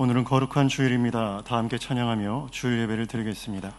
오늘은 거룩한 주일입니다. 다 함께 찬양하며 주일 예배를 드리겠습니다.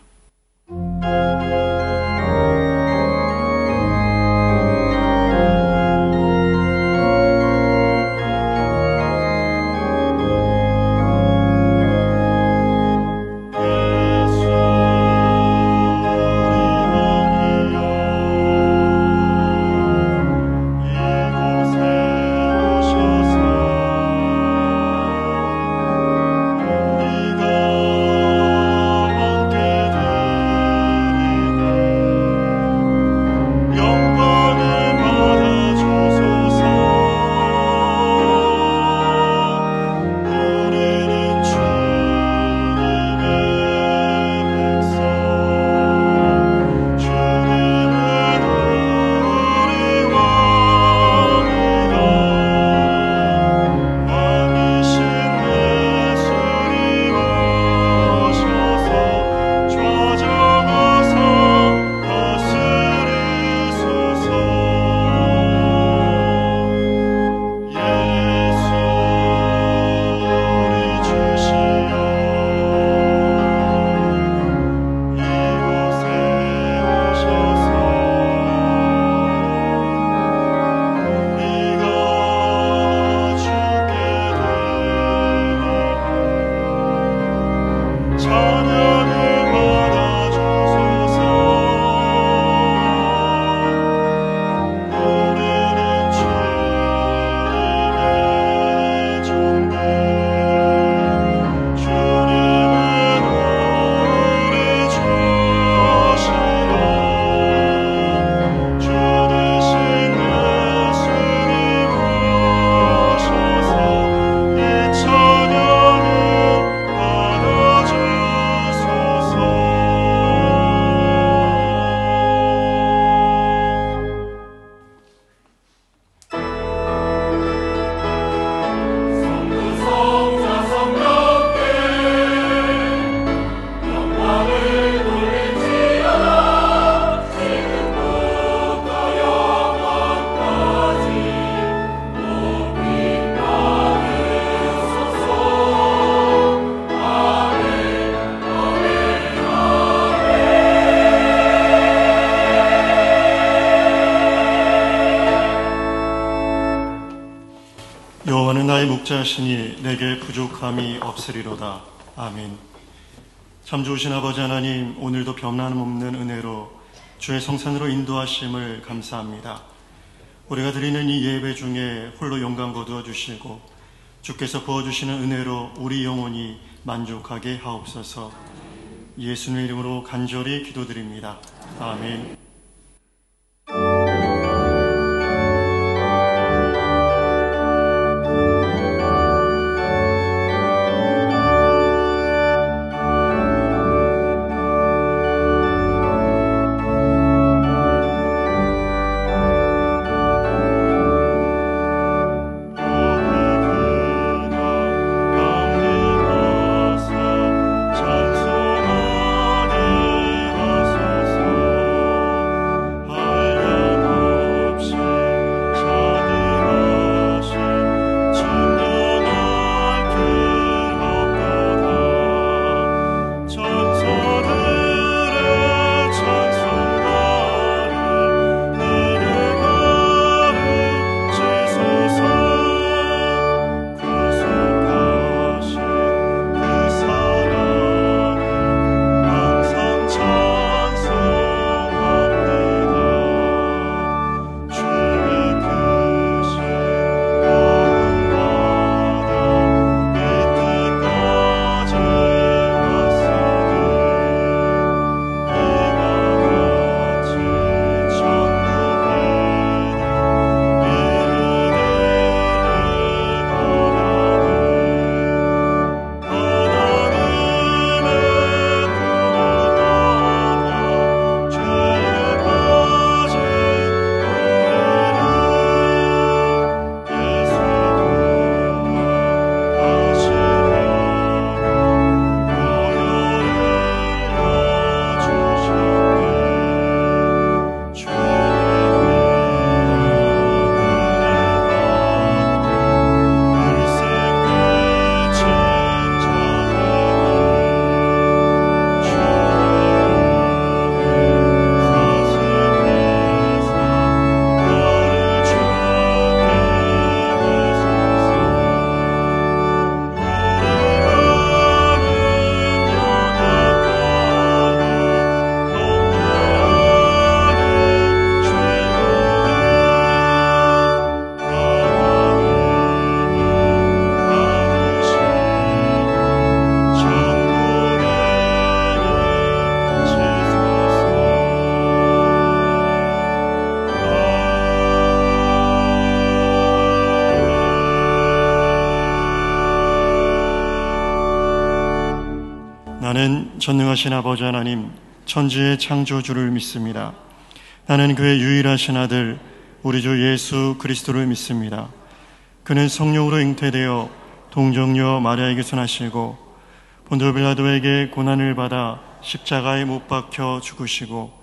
여호와는 나의 목자시니 내게 부족함이 없으리로다. 아멘. 참 좋으신 아버지 하나님, 오늘도 변함없는 은혜로 주의 성산으로 인도하심을 감사합니다. 우리가 드리는 이 예배 중에 홀로 영광 거두어 주시고 주께서 부어주시는 은혜로 우리 영혼이 만족하게 하옵소서. 예수님의 이름으로 간절히 기도드립니다. 아멘. 나는 전능하신 아버지 하나님, 천지의 창조주를 믿습니다. 나는 그의 유일하신 아들, 우리 주 예수 그리스도를 믿습니다. 그는 성령으로 잉태되어 동정녀 마리아에게서 나시고 본토 빌라도에게 고난을 받아 십자가에 못 박혀 죽으시고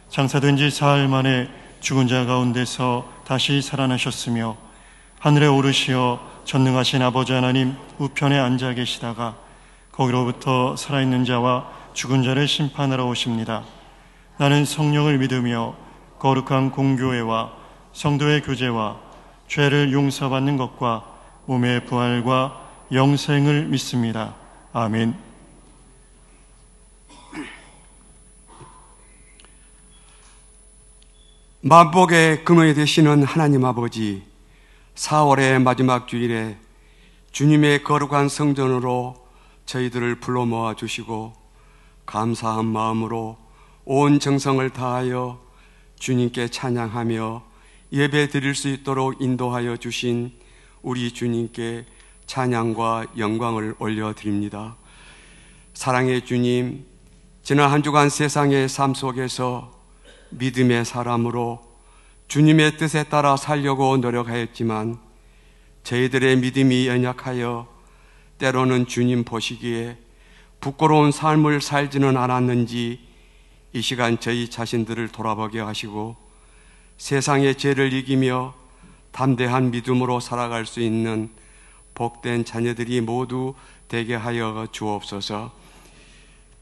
장사된 지 사흘 만에 죽은 자 가운데서 다시 살아나셨으며 하늘에 오르시어 전능하신 아버지 하나님 우편에 앉아 계시다가 거기로부터 살아있는 자와 죽은 자를 심판하러 오십니다. 나는 성령을 믿으며 거룩한 공교회와 성도의 교제와 죄를 용서받는 것과 몸의 부활과 영생을 믿습니다. 아멘. 만복의 근원이 되시는 하나님 아버지, 4월의 마지막 주일에 주님의 거룩한 성전으로 저희들을 불러 모아 주시고 감사한 마음으로 온 정성을 다하여 주님께 찬양하며 예배 드릴 수 있도록 인도하여 주신 우리 주님께 찬양과 영광을 올려드립니다. 사랑의 주님, 지난 한 주간 세상의 삶 속에서 믿음의 사람으로 주님의 뜻에 따라 살려고 노력하였지만 저희들의 믿음이 연약하여 때로는 주님 보시기에 부끄러운 삶을 살지는 않았는지 이 시간 저희 자신들을 돌아보게 하시고 세상의 죄를 이기며 담대한 믿음으로 살아갈 수 있는 복된 자녀들이 모두 되게 하여 주옵소서.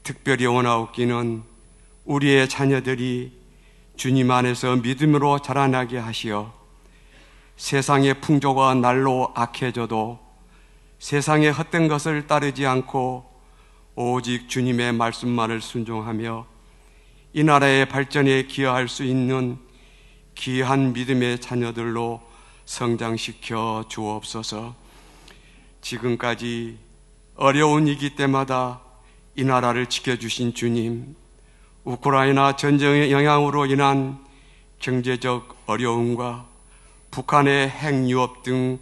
특별히 원하옵기는 우리의 자녀들이 주님 안에서 믿음으로 자라나게 하시어 세상의 풍조가 날로 악해져도 세상의 헛된 것을 따르지 않고 오직 주님의 말씀만을 순종하며 이 나라의 발전에 기여할 수 있는 귀한 믿음의 자녀들로 성장시켜 주옵소서. 지금까지 어려운 위기 때마다 이 나라를 지켜주신 주님, 우크라이나 전쟁의 영향으로 인한 경제적 어려움과 북한의 핵유업 등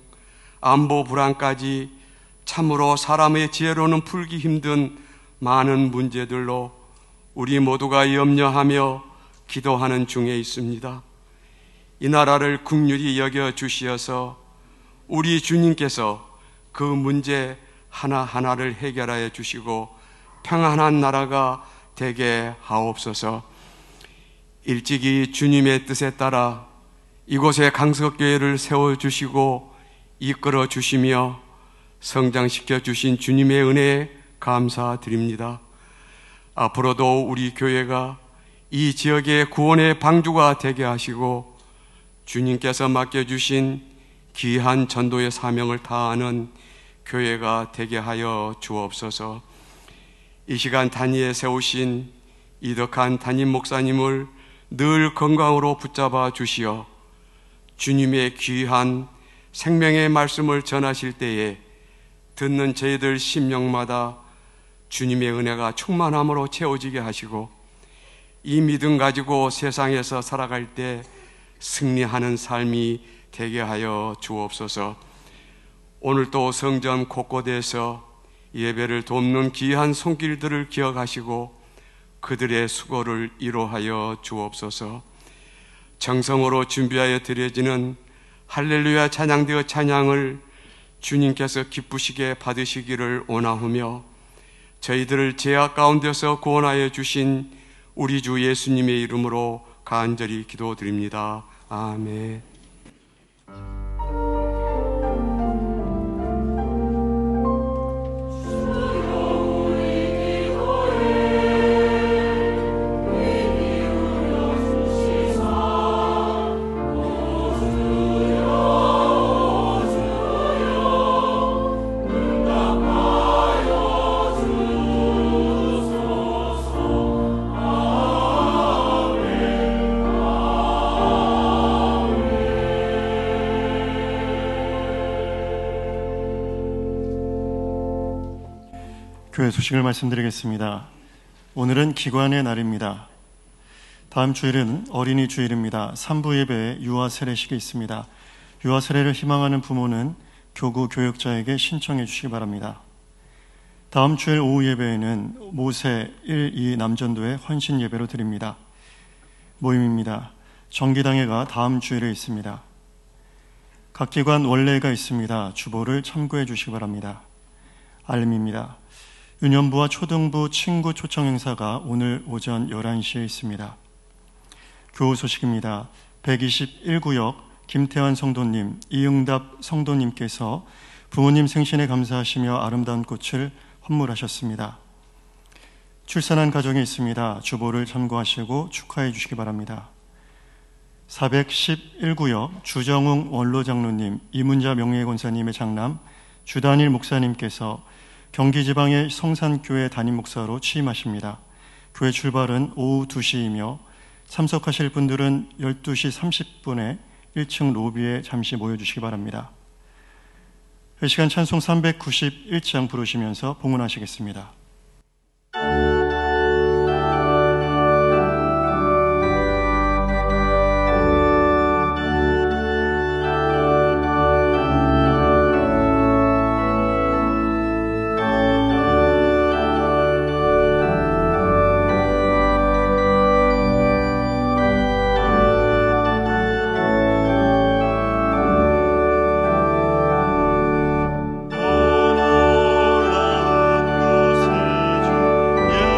안보 불안까지 참으로 사람의 지혜로는 풀기 힘든 많은 문제들로 우리 모두가 염려하며 기도하는 중에 있습니다. 이 나라를 긍휼히 여겨 주시어서 우리 주님께서 그 문제 하나하나를 해결하여 주시고 평안한 나라가 되게 하옵소서. 일찍이 주님의 뜻에 따라 이곳에 강석교회를 세워주시고 이끌어 주시며 성장시켜 주신 주님의 은혜에 감사드립니다. 앞으로도 우리 교회가 이 지역의 구원의 방주가 되게 하시고 주님께서 맡겨주신 귀한 전도의 사명을 다하는 교회가 되게 하여 주옵소서. 이 시간 단위에 세우신 이덕한 담임 목사님을 늘 건강으로 붙잡아 주시어 주님의 귀한 생명의 말씀을 전하실 때에 듣는 저희들 심령마다 주님의 은혜가 충만함으로 채워지게 하시고 이 믿음 가지고 세상에서 살아갈 때 승리하는 삶이 되게 하여 주옵소서. 오늘도 성전 곳곳에서 예배를 돕는 귀한 손길들을 기억하시고 그들의 수고를 위로하여 주옵소서. 정성으로 준비하여 드려지는 할렐루야 찬양되어 찬양을 주님께서 기쁘시게 받으시기를 원하오며 저희들을 죄악 가운데서 구원하여 주신 우리 주 예수님의 이름으로 간절히 기도드립니다. 아멘. 교회 소식을 말씀드리겠습니다. 오늘은 기관의 날입니다. 다음 주일은 어린이 주일입니다. 3부 예배에 유아 세례식이 있습니다. 유아 세례를 희망하는 부모는 교구 교역자에게 신청해 주시기 바랍니다. 다음 주일 오후 예배에는 모세 1, 2 남전도의 헌신 예배로 드립니다. 모임입니다. 정기당회가 다음 주일에 있습니다. 각 기관 원례가 있습니다. 주보를 참고해 주시기 바랍니다. 알림입니다. 유년부와 초등부 친구 초청 행사가 오늘 오전 11시에 있습니다. 교우 소식입니다. 121구역 김태환 성도님, 이응답 성도님께서 부모님 생신에 감사하시며 아름다운 꽃을 헌물하셨습니다. 출산한 가정이 있습니다. 주보를 참고하시고 축하해 주시기 바랍니다. 411구역 주정웅 원로장로님, 이문자 명예권사님의 장남 주단일 목사님께서 경기지방의 성산교회 담임목사로 취임하십니다. 교회 출발은 오후 2시이며 참석하실 분들은 12시 30분에 1층 로비에 잠시 모여주시기 바랍니다. 이 시간 찬송 391장 부르시면서 봉헌하시겠습니다. 놀라운 것을 주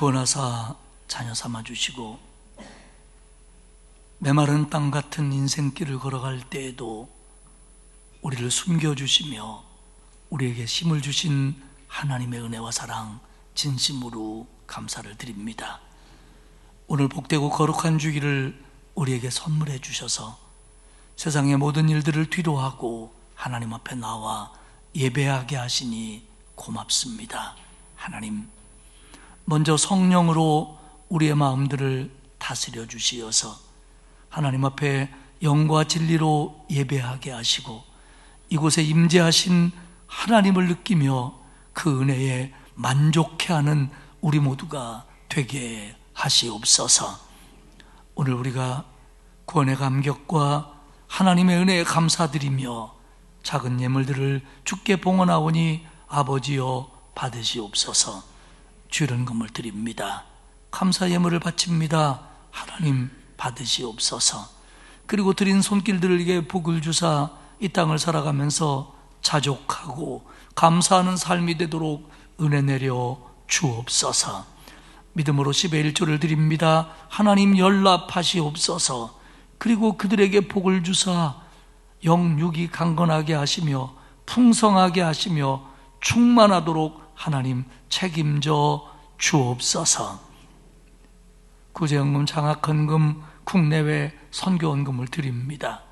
구원하사 자녀 삼아주시고 메마른 땅 같은 인생길을 걸어갈 때에도 우리를 숨겨주시며 우리에게 힘을 주신 하나님의 은혜와 사랑 진심으로 감사를 드립니다. 오늘 복되고 거룩한 주일을 우리에게 선물해 주셔서 세상의 모든 일들을 뒤로하고 하나님 앞에 나와 예배하게 하시니 고맙습니다. 하나님, 먼저 성령으로 우리의 마음들을 다스려 주시어서 하나님 앞에 영과 진리로 예배하게 하시고 이곳에 임재하신 하나님을 느끼며 그 은혜에 만족해하는 우리 모두가 되게 하시옵소서. 오늘 우리가 구원의 감격과 하나님의 은혜에 감사드리며 작은 예물들을 주께 봉헌하오니 아버지여 받으시옵소서. 주일은 금을 드립니다. 감사 예물을 바칩니다. 하나님 받으시옵소서. 그리고 드린 손길들에게 복을 주사 이 땅을 살아가면서 자족하고 감사하는 삶이 되도록 은혜 내려 주옵소서. 믿음으로 10의 1조를 드립니다. 하나님 연락하시옵소서. 그리고 그들에게 복을 주사 영육이 강건하게 하시며 풍성하게 하시며 충만하도록 하나님 책임져 주옵소서. 구제연금, 장학헌금, 국내외 선교원금을 드립니다.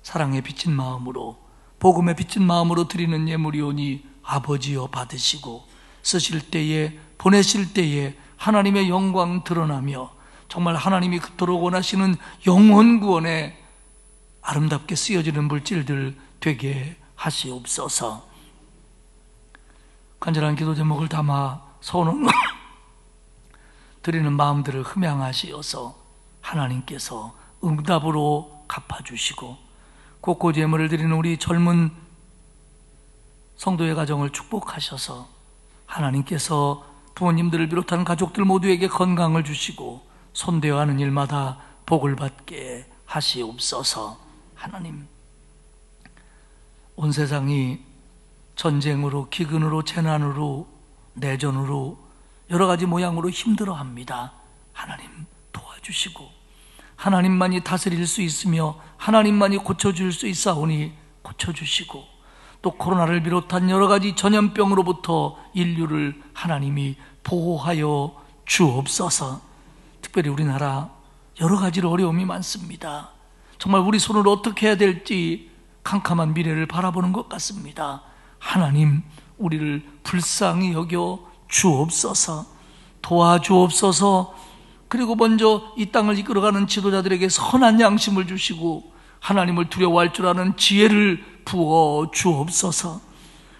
사랑에 비친 마음으로, 복음에 비친 마음으로 드리는 예물이오니 아버지여 받으시고 쓰실 때에, 보내실 때에 하나님의 영광 드러나며 정말 하나님이 그토록 원하시는 영혼 구원에 아름답게 쓰여지는 물질들 되게 하시옵소서. 간절한 기도 제목을 담아 소원을 드리는 마음들을 흠양하시어서 하나님께서 응답으로 갚아주시고 곳곳 예물을 드리는 우리 젊은 성도의 가정을 축복하셔서 하나님께서 부모님들을 비롯한 가족들 모두에게 건강을 주시고 손대어 하는 일마다 복을 받게 하시옵소서. 하나님, 온 세상이 전쟁으로, 기근으로, 재난으로, 내전으로 여러 가지 모양으로 힘들어합니다. 하나님 도와주시고 하나님만이 다스릴 수 있으며 하나님만이 고쳐줄 수 있사오니 고쳐주시고 또 코로나를 비롯한 여러 가지 전염병으로부터 인류를 하나님이 보호하여 주옵소서. 특별히 우리나라 여러 가지로 어려움이 많습니다. 정말 우리 손으로 어떻게 해야 될지 캄캄한 미래를 바라보는 것 같습니다. 하나님, 우리를 불쌍히 여겨 주옵소서. 도와주옵소서. 그리고 먼저 이 땅을 이끌어가는 지도자들에게 선한 양심을 주시고 하나님을 두려워할 줄 아는 지혜를 부어 주옵소서.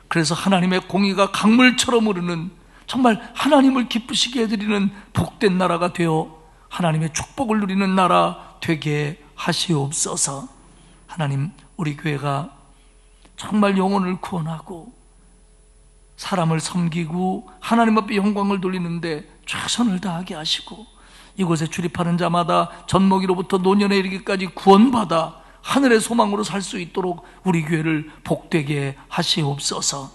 그래서 하나님의 공의가 강물처럼 흐르는 정말 하나님을 기쁘시게 해드리는 복된 나라가 되어 하나님의 축복을 누리는 나라 되게 하시옵소서. 하나님, 우리 교회가 정말 영혼을 구원하고 사람을 섬기고 하나님 앞에 영광을 돌리는데 최선을 다하게 하시고 이곳에 출입하는 자마다 젖먹이로부터 노년에 이르기까지 구원받아 하늘의 소망으로 살 수 있도록 우리 교회를 복되게 하시옵소서.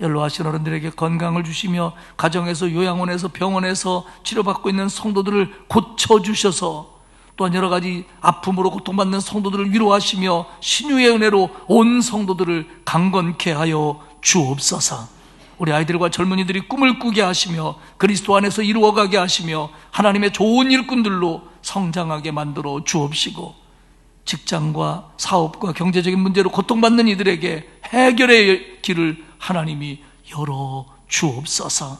연로하신 어른들에게 건강을 주시며 가정에서, 요양원에서, 병원에서 치료받고 있는 성도들을 고쳐주셔서 또한 여러 가지 아픔으로 고통받는 성도들을 위로하시며 신유의 은혜로 온 성도들을 강건케 하여 주옵소서. 우리 아이들과 젊은이들이 꿈을 꾸게 하시며 그리스도 안에서 이루어가게 하시며 하나님의 좋은 일꾼들로 성장하게 만들어 주옵시고 직장과 사업과 경제적인 문제로 고통받는 이들에게 해결의 길을 하나님이 열어 주옵소서.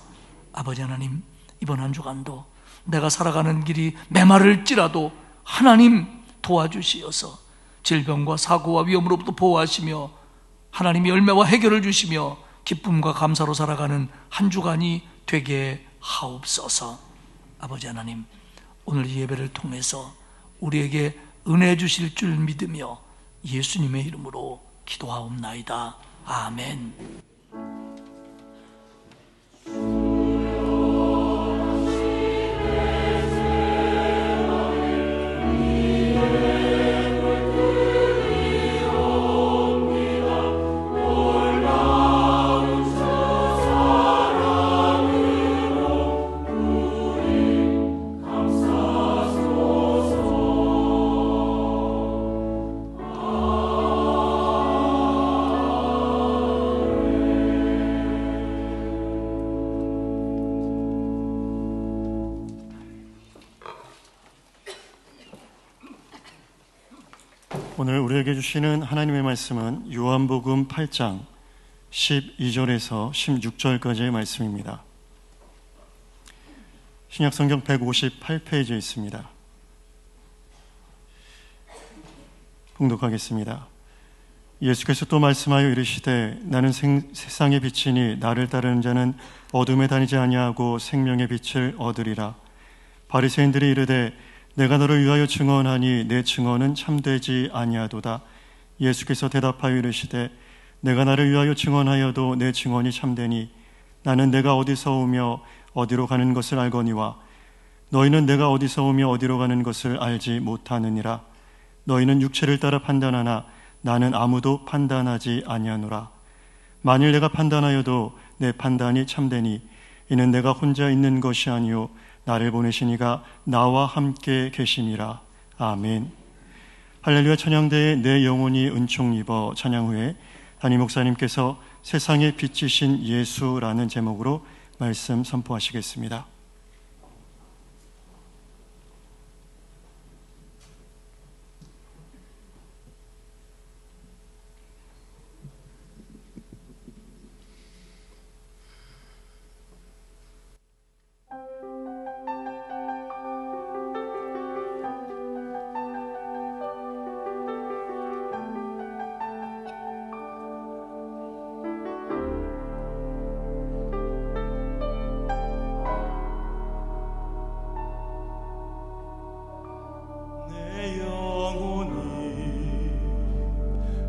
아버지 하나님, 이번 한 주간도 내가 살아가는 길이 메마를지라도 하나님 도와주시어서 질병과 사고와 위험으로부터 보호하시며 하나님이 열매와 해결을 주시며 기쁨과 감사로 살아가는 한 주간이 되게 하옵소서. 아버지 하나님, 오늘 이 예배를 통해서 우리에게 은혜 주실 줄 믿으며 예수님의 이름으로 기도하옵나이다. 아멘. 오늘 우리에게 주시는 하나님의 말씀은 요한복음 8장 12절에서 16절까지의 말씀입니다. 신약성경 158페이지에 있습니다. 봉독하겠습니다. 예수께서 또 말씀하여 이르시되 나는 세상의 빛이니 나를 따르는 자는 어둠에 다니지 아니하고 생명의 빛을 얻으리라. 바리새인들이 이르되 내가 너를 위하여 증언하니 내 증언은 참되지 아니하도다. 예수께서 대답하여 이르시되 내가 나를 위하여 증언하여도 내 증언이 참되니 나는 내가 어디서 오며 어디로 가는 것을 알거니와 너희는 내가 어디서 오며 어디로 가는 것을 알지 못하느니라. 너희는 육체를 따라 판단하나 나는 아무도 판단하지 아니하노라. 만일 내가 판단하여도 내 판단이 참되니 이는 내가 혼자 있는 것이 아니요 나를 보내신 이가 나와 함께 계심이라. 아멘. 할렐루야. 찬양대에 내 영혼이 은총 입어 찬양 후에 담임 목사님께서 세상의 빛이신 예수라는 제목으로 말씀 선포하시겠습니다.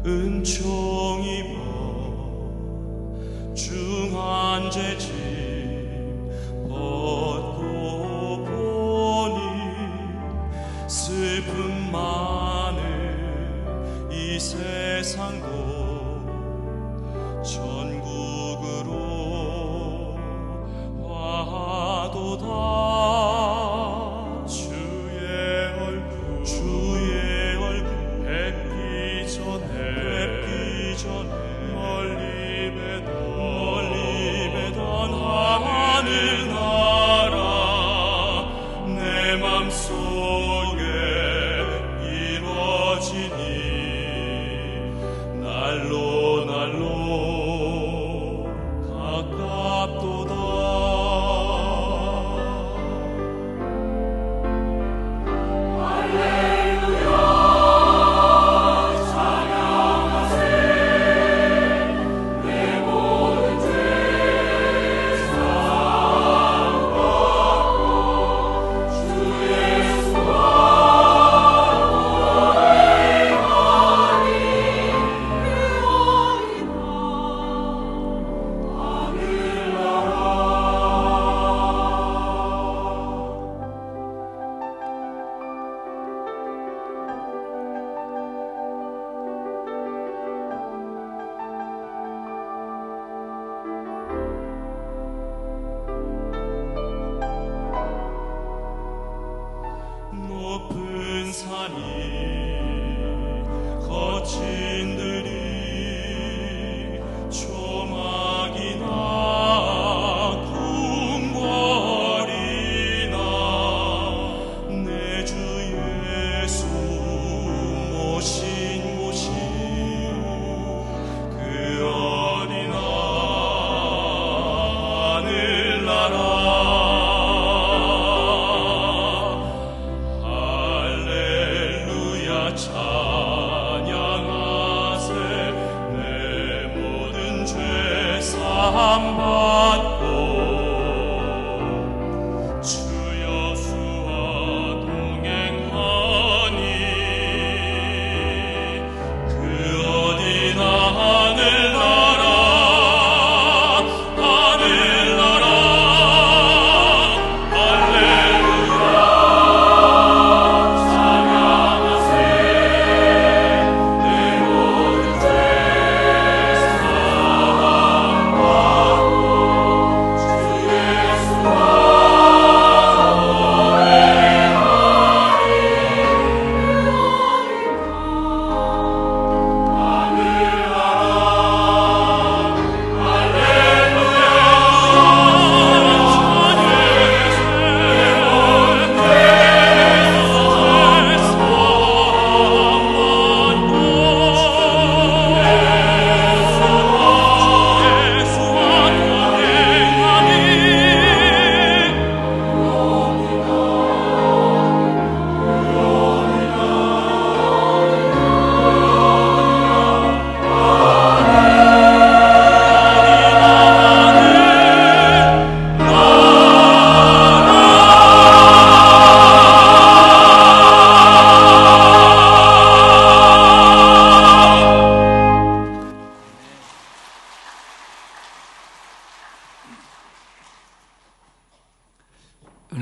은총 입어 중한 죄짐 벗고 보니 슬픔 많은 이 세상도 천국으로 화도다.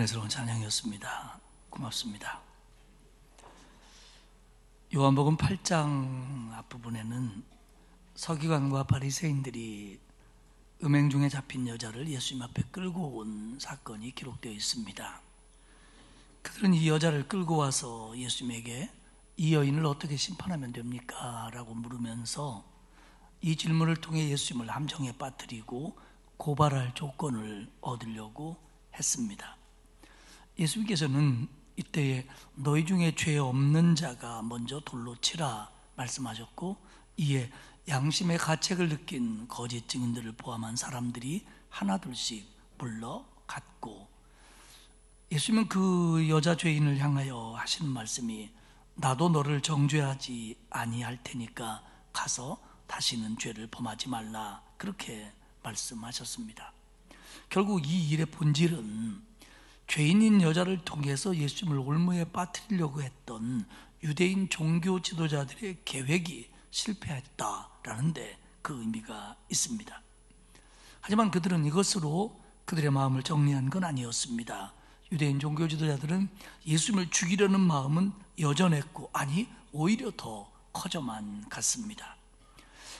은혜스러운 찬양이었습니다. 고맙습니다. 요한복음 8장 앞부분에는 서기관과 바리새인들이 음행 중에 잡힌 여자를 예수님 앞에 끌고 온 사건이 기록되어 있습니다. 그들은 이 여자를 끌고 와서 예수님에게 이 여인을 어떻게 심판하면 됩니까? 라고 물으면서 이 질문을 통해 예수님을 함정에 빠뜨리고 고발할 조건을 얻으려고 했습니다. 예수님께서는 이때에 너희 중에 죄 없는 자가 먼저 돌로 치라 말씀하셨고, 이에 양심의 가책을 느낀 거짓 증인들을 포함한 사람들이 하나둘씩 물러갔고, 예수님은 그 여자 죄인을 향하여 하시는 말씀이 나도 너를 정죄하지 아니할 테니까 가서 다시는 죄를 범하지 말라, 그렇게 말씀하셨습니다. 결국 이 일의 본질은 죄인인 여자를 통해서 예수님을 올무에 빠뜨리려고 했던 유대인 종교 지도자들의 계획이 실패했다라는 데 그 의미가 있습니다. 하지만 그들은 이것으로 그들의 마음을 정리한 건 아니었습니다. 유대인 종교 지도자들은 예수님을 죽이려는 마음은 여전했고, 아니 오히려 더 커져만 갔습니다.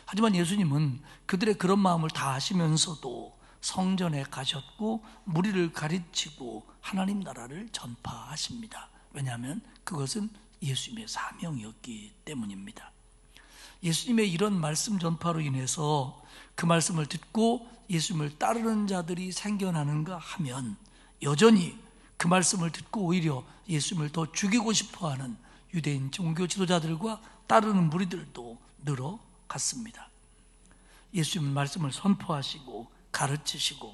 하지만 예수님은 그들의 그런 마음을 다 아시면서도 성전에 가셨고 무리를 가르치고 하나님 나라를 전파하십니다. 왜냐하면 그것은 예수님의 사명이었기 때문입니다. 예수님의 이런 말씀 전파로 인해서 그 말씀을 듣고 예수님을 따르는 자들이 생겨나는가 하면, 여전히 그 말씀을 듣고 오히려 예수님을 더 죽이고 싶어하는 유대인 종교 지도자들과 따르는 무리들도 늘어갔습니다. 예수님은 말씀을 선포하시고 가르치시고,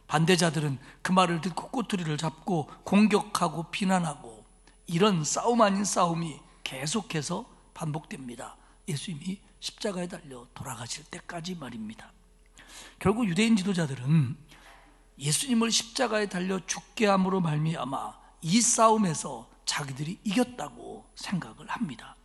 반대자들은 그 말을 듣고 꼬투리를 잡고 공격하고 비난하고, 이런 싸움 아닌 싸움이 계속해서 반복됩니다. 예수님이 십자가에 달려 돌아가실 때까지 말입니다. 결국 유대인 지도자들은 예수님을 십자가에 달려 죽게 함으로 말미암아 이 싸움에서 자기들이 이겼다고 생각을 합니다.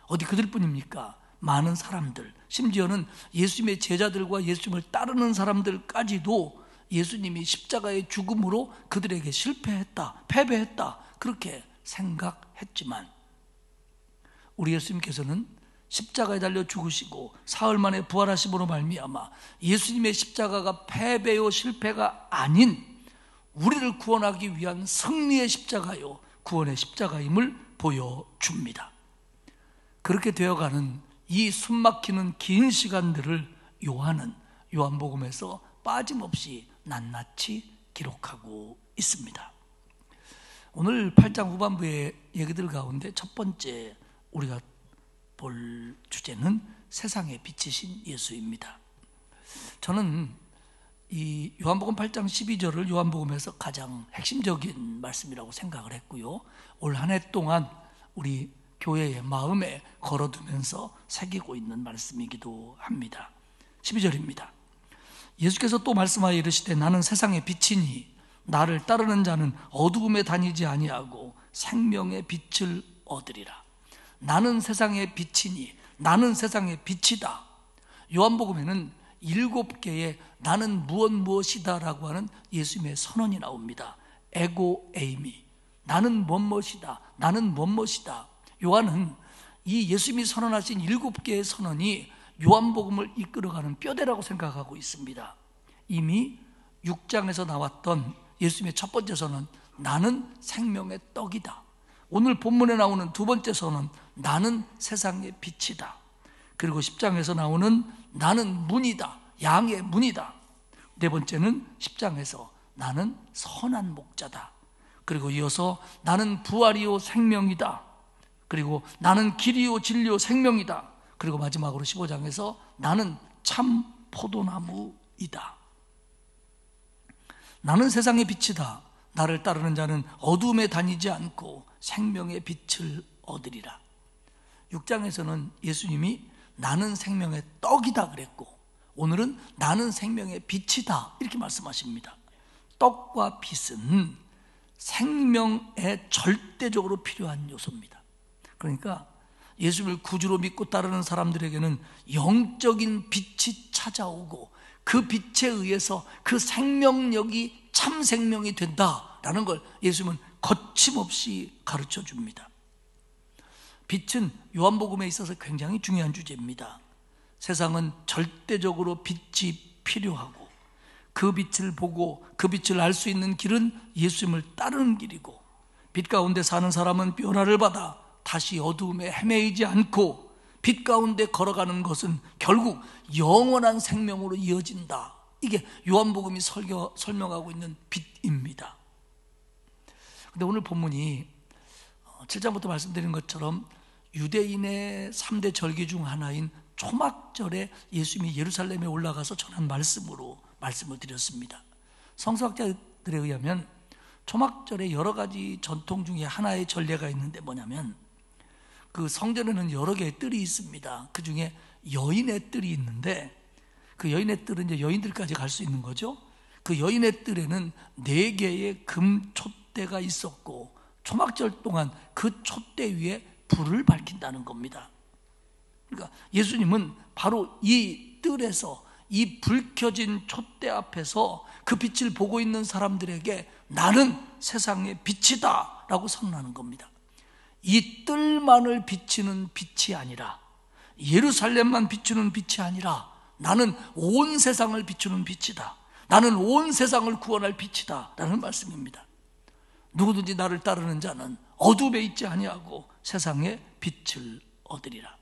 어디 그들뿐입니까? 많은 사람들, 심지어는 예수님의 제자들과 예수님을 따르는 사람들까지도 예수님이 십자가의 죽음으로 그들에게 실패했다, 패배했다, 그렇게 생각했지만, 우리 예수님께서는 십자가에 달려 죽으시고 사흘 만에 부활하심으로 말미암아 예수님의 십자가가 패배요 실패가 아닌 우리를 구원하기 위한 승리의 십자가요 구원의 십자가임을 보여줍니다. 그렇게 되어가는 이 숨막히는 긴 시간들을 요한은 요한복음에서 빠짐없이 낱낱이 기록하고 있습니다. 오늘 8장 후반부의 얘기들 가운데 첫 번째 우리가 볼 주제는 세상에 비치신 예수입니다. 저는 이 요한복음 8장 12절을 요한복음에서 가장 핵심적인 말씀이라고 생각을 했고요, 올 한 해 동안 우리 교회의 마음에 걸어두면서 새기고 있는 말씀이기도 합니다. 12절입니다. 예수께서 또 말씀하여 이르시되 나는 세상의 빛이니 나를 따르는 자는 어두움에 다니지 아니하고 생명의 빛을 얻으리라. 나는 세상의 빛이니, 나는 세상의 빛이다. 요한복음에는 7개의 나는 무엇이다 라고 하는 예수님의 선언이 나옵니다. 에고 에이미, 나는 무엇이다, 나는 무엇이다. 요한은 이 예수님이 선언하신 7개의 선언이 요한복음을 이끌어가는 뼈대라고 생각하고 있습니다. 이미 6장에서 나왔던 예수님의 첫 번째 선언, 나는 생명의 떡이다. 오늘 본문에 나오는 두 번째 선언, 나는 세상의 빛이다. 그리고 10장에서 나오는 나는 문이다, 양의 문이다. 네 번째는 10장에서 나는 선한 목자다. 그리고 이어서 나는 부활이요 생명이다. 그리고 나는 길이요 진리요 생명이다. 그리고 마지막으로 15장에서 나는 참 포도나무이다. 나는 세상의 빛이다. 나를 따르는 자는 어둠에 다니지 않고 생명의 빛을 얻으리라. 6장에서는 예수님이 나는 생명의 떡이다 그랬고, 오늘은 나는 생명의 빛이다 이렇게 말씀하십니다. 떡과 빛은 생명에 절대적으로 필요한 요소입니다. 그러니까 예수를 구주로 믿고 따르는 사람들에게는 영적인 빛이 찾아오고 그 빛에 의해서 그 생명력이 참 생명이 된다, 라는 걸 예수님은 거침없이 가르쳐 줍니다. 빛은 요한복음에 있어서 굉장히 중요한 주제입니다. 세상은 절대적으로 빛이 필요하고 그 빛을 보고 그 빛을 알 수 있는 길은 예수님을 따르는 길이고, 빛 가운데 사는 사람은 변화를 받아 다시 어두움에 헤매이지 않고 빛 가운데 걸어가는 것은 결국 영원한 생명으로 이어진다. 이게 요한복음이 설명하고 있는 빛입니다. 근데 오늘 본문이 7장부터 말씀드린 것처럼 유대인의 3대 절기 중 하나인 초막절에 예수님이 예루살렘에 올라가서 전한 말씀으로 말씀을 드렸습니다. 성서학자들에 의하면 초막절에 여러 가지 전통 중에 하나의 전례가 있는데 뭐냐면, 그 성전에는 여러 개의 뜰이 있습니다. 그 중에 여인의 뜰이 있는데, 그 여인의 뜰은 이제 여인들까지 갈 수 있는 거죠. 그 여인의 뜰에는 4개의 금 촛대가 있었고, 초막절 동안 그 촛대 위에 불을 밝힌다는 겁니다. 그러니까 예수님은 바로 이 뜰에서, 이 불 켜진 촛대 앞에서 그 빛을 보고 있는 사람들에게 나는 세상의 빛이다 라고 선언하는 겁니다. 이 뜰만을 비치는 빛이 아니라, 예루살렘만 비추는 빛이 아니라 나는 온 세상을 비추는 빛이다, 나는 온 세상을 구원할 빛이다 라는 말씀입니다. 누구든지 나를 따르는 자는 어둠에 있지 아니하고 세상의 빛을 얻으리라.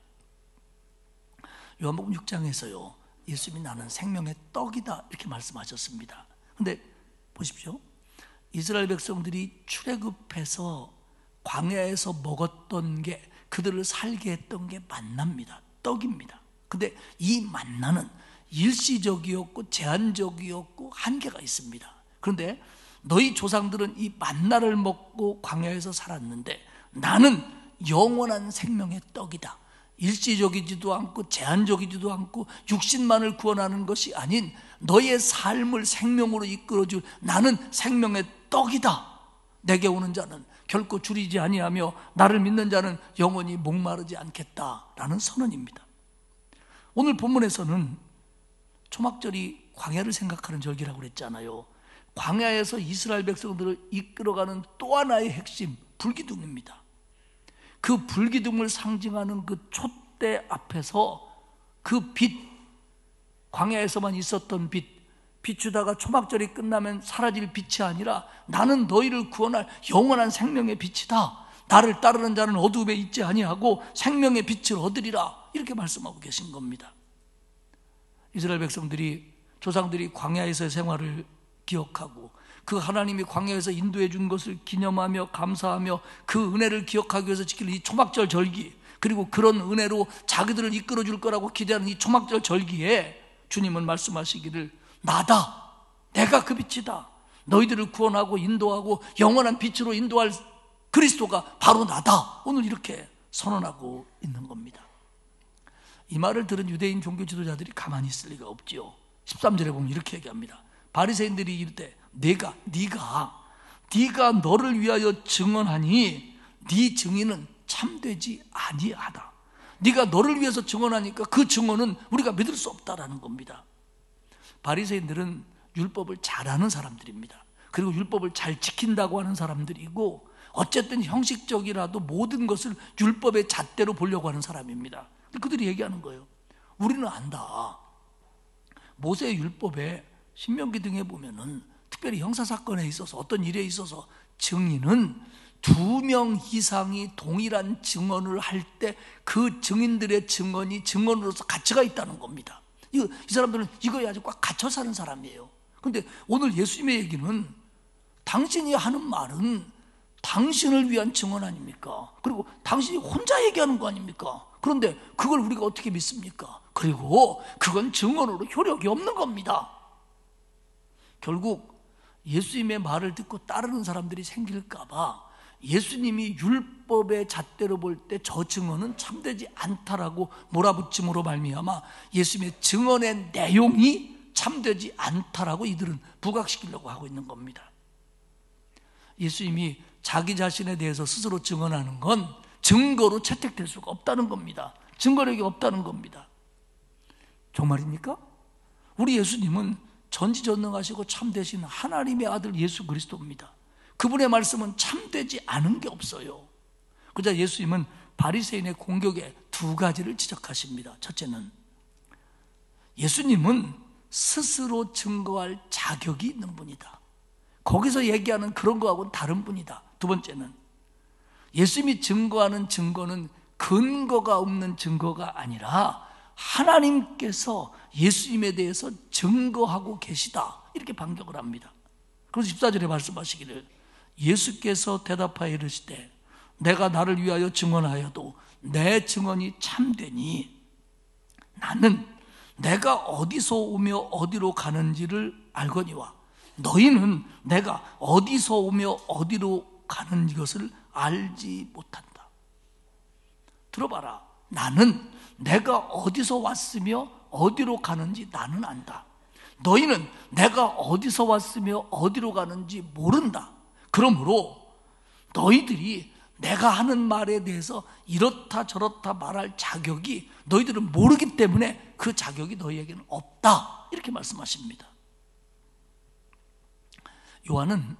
요한복음 6장에서요, 예수님이 나는 생명의 떡이다 이렇게 말씀하셨습니다. 근데 보십시오, 이스라엘 백성들이 출애굽해서 광야에서 먹었던 게, 그들을 살게 했던 게 만나입니다. 떡입니다. 근데 이 만나는 일시적이었고 제한적이었고 한계가 있습니다. 그런데 너희 조상들은 이 만나를 먹고 광야에서 살았는데 나는 영원한 생명의 떡이다. 일시적이지도 않고 제한적이지도 않고 육신만을 구원하는 것이 아닌 너의 삶을 생명으로 이끌어줄 나는 생명의 떡이다. 내게 오는 자는 결코 줄이지 아니하며 나를 믿는 자는 영원히 목마르지 않겠다라는 선언입니다. 오늘 본문에서는 초막절이 광야를 생각하는 절기라고 그랬잖아요. 광야에서 이스라엘 백성들을 이끌어가는 또 하나의 핵심, 불기둥입니다. 그 불기둥을 상징하는 그 촛대 앞에서 그 빛, 광야에서만 있었던 빛, 비추다가 초막절이 끝나면 사라질 빛이 아니라 나는 너희를 구원할 영원한 생명의 빛이다. 나를 따르는 자는 어두움에 있지 아니하고 생명의 빛을 얻으리라. 이렇게 말씀하고 계신 겁니다. 이스라엘 백성들이, 조상들이 광야에서의 생활을 기억하고 그 하나님이 광야에서 인도해 준 것을 기념하며 감사하며 그 은혜를 기억하기 위해서 지킬 이 초막절 절기, 그리고 그런 은혜로 자기들을 이끌어 줄 거라고 기대하는 이 초막절 절기에 주님은 말씀하시기를 나다, 내가 그 빛이다, 너희들을 구원하고 인도하고 영원한 빛으로 인도할 그리스도가 바로 나다, 오늘 이렇게 선언하고 있는 겁니다. 이 말을 들은 유대인 종교 지도자들이 가만히 있을 리가 없지요. 13절에 보면 이렇게 얘기합니다. 바리새인들이 이르되 네가 너를 위하여 증언하니 네 증인은 참되지 아니하다. 네가 너를 위해서 증언하니까 그 증언은 우리가 믿을 수 없다라는 겁니다. 바리새인들은 율법을 잘하는 사람들입니다. 그리고 율법을 잘 지킨다고 하는 사람들이고, 어쨌든 형식적이라도 모든 것을 율법의 잣대로 보려고 하는 사람입니다. 그들이 얘기하는 거예요. 우리는 안다. 모세의 율법에 신명기 등에 보면은 특별히 형사사건에 있어서 어떤 일에 있어서 증인은 2명 이상이 동일한 증언을 할 때 그 증인들의 증언이 증언으로서 가치가 있다는 겁니다. 이 사람들은 이거에 아주 꽉 갇혀 사는 사람이에요. 그런데 오늘 예수님의 얘기는 당신이 하는 말은 당신을 위한 증언 아닙니까? 그리고 당신이 혼자 얘기하는 거 아닙니까? 그런데 그걸 우리가 어떻게 믿습니까? 그리고 그건 증언으로 효력이 없는 겁니다. 결국 예수님의 말을 듣고 따르는 사람들이 생길까 봐 예수님이 율법의 잣대로 볼 때 저 증언은 참되지 않다라고 몰아붙임으로 말미암아 예수님의 증언의 내용이 참되지 않다라고 이들은 부각시키려고 하고 있는 겁니다. 예수님이 자기 자신에 대해서 스스로 증언하는 건 증거로 채택될 수가 없다는 겁니다. 증거력이 없다는 겁니다. 정말입니까? 우리 예수님은 전지전능하시고 참되신 하나님의 아들 예수 그리스도입니다. 그분의 말씀은 참되지 않은 게 없어요. 그러자 예수님은 바리새인의 공격에 두 가지를 지적하십니다. 첫째는 예수님은 스스로 증거할 자격이 있는 분이다. 거기서 얘기하는 그런 거하고는 다른 분이다. 두 번째는 예수님이 증거하는 증거는 근거가 없는 증거가 아니라 하나님께서 예수님에 대해서 증거하고 계시다. 이렇게 반격을 합니다. 그래서 14절에 말씀하시기를 예수께서 대답하여 이르시되 내가 나를 위하여 증언하여도 내 증언이 참되니 나는 내가 어디서 오며 어디로 가는지를 알거니와 너희는 내가 어디서 오며 어디로 가는 것을 알지 못한다. 들어봐라. 나는 내가 어디서 왔으며 어디로 가는지 나는 안다. 너희는 내가 어디서 왔으며 어디로 가는지 모른다. 그러므로 너희들이 내가 하는 말에 대해서 이렇다 저렇다 말할 자격이 너희들은 모르기 때문에 그 자격이 너희에게는 없다. 이렇게 말씀하십니다. 요한은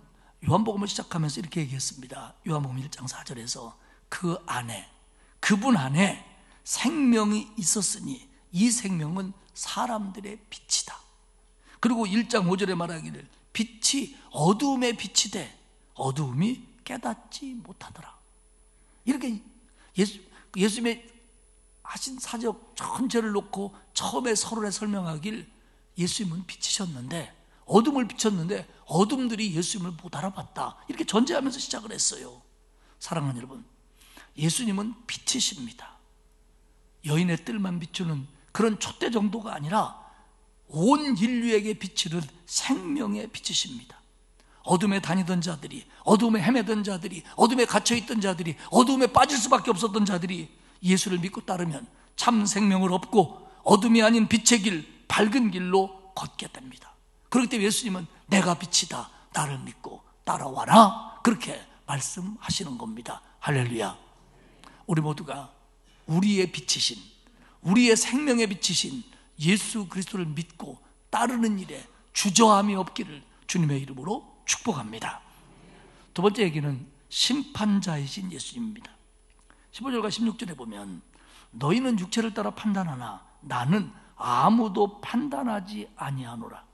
요한복음을 시작하면서 이렇게 얘기했습니다. 요한복음 1장 4절에서 그분 안에 생명이 있었으니 이 생명은 사람들의 빛이다. 그리고 1장 5절에 말하기를 빛이 어두움에 빛이 돼 어두움이 깨닫지 못하더라. 이렇게 예수님의 하신 사역 전체를 놓고 처음에 서론에 설명하길 예수님은 빛이셨는데 어둠을 비쳤는데 어둠들이 예수님을 못 알아봤다. 이렇게 전제하면서 시작을 했어요. 사랑하는 여러분, 예수님은 빛이십니다. 여인의 뜰만 비추는 그런 촛대 정도가 아니라 온 인류에게 비치는 생명의 빛이십니다. 어둠에 다니던 자들이, 어둠에 헤매던 자들이, 어둠에 갇혀있던 자들이, 어둠에 빠질 수밖에 없었던 자들이 예수를 믿고 따르면 참 생명을 얻고 어둠이 아닌 빛의 길, 밝은 길로 걷게 됩니다. 그렇기 때문에 예수님은 내가 빛이다, 나를 믿고 따라와라, 그렇게 말씀하시는 겁니다. 할렐루야. 우리 모두가 우리의 빛이신, 우리의 생명의 빛이신 예수 그리스도를 믿고 따르는 일에 주저함이 없기를 주님의 이름으로 축복합니다. 두 번째 얘기는 심판자이신 예수님입니다. 15절과 16절에 보면 너희는 육체를 따라 판단하나 나는 아무도 판단하지 아니하노라.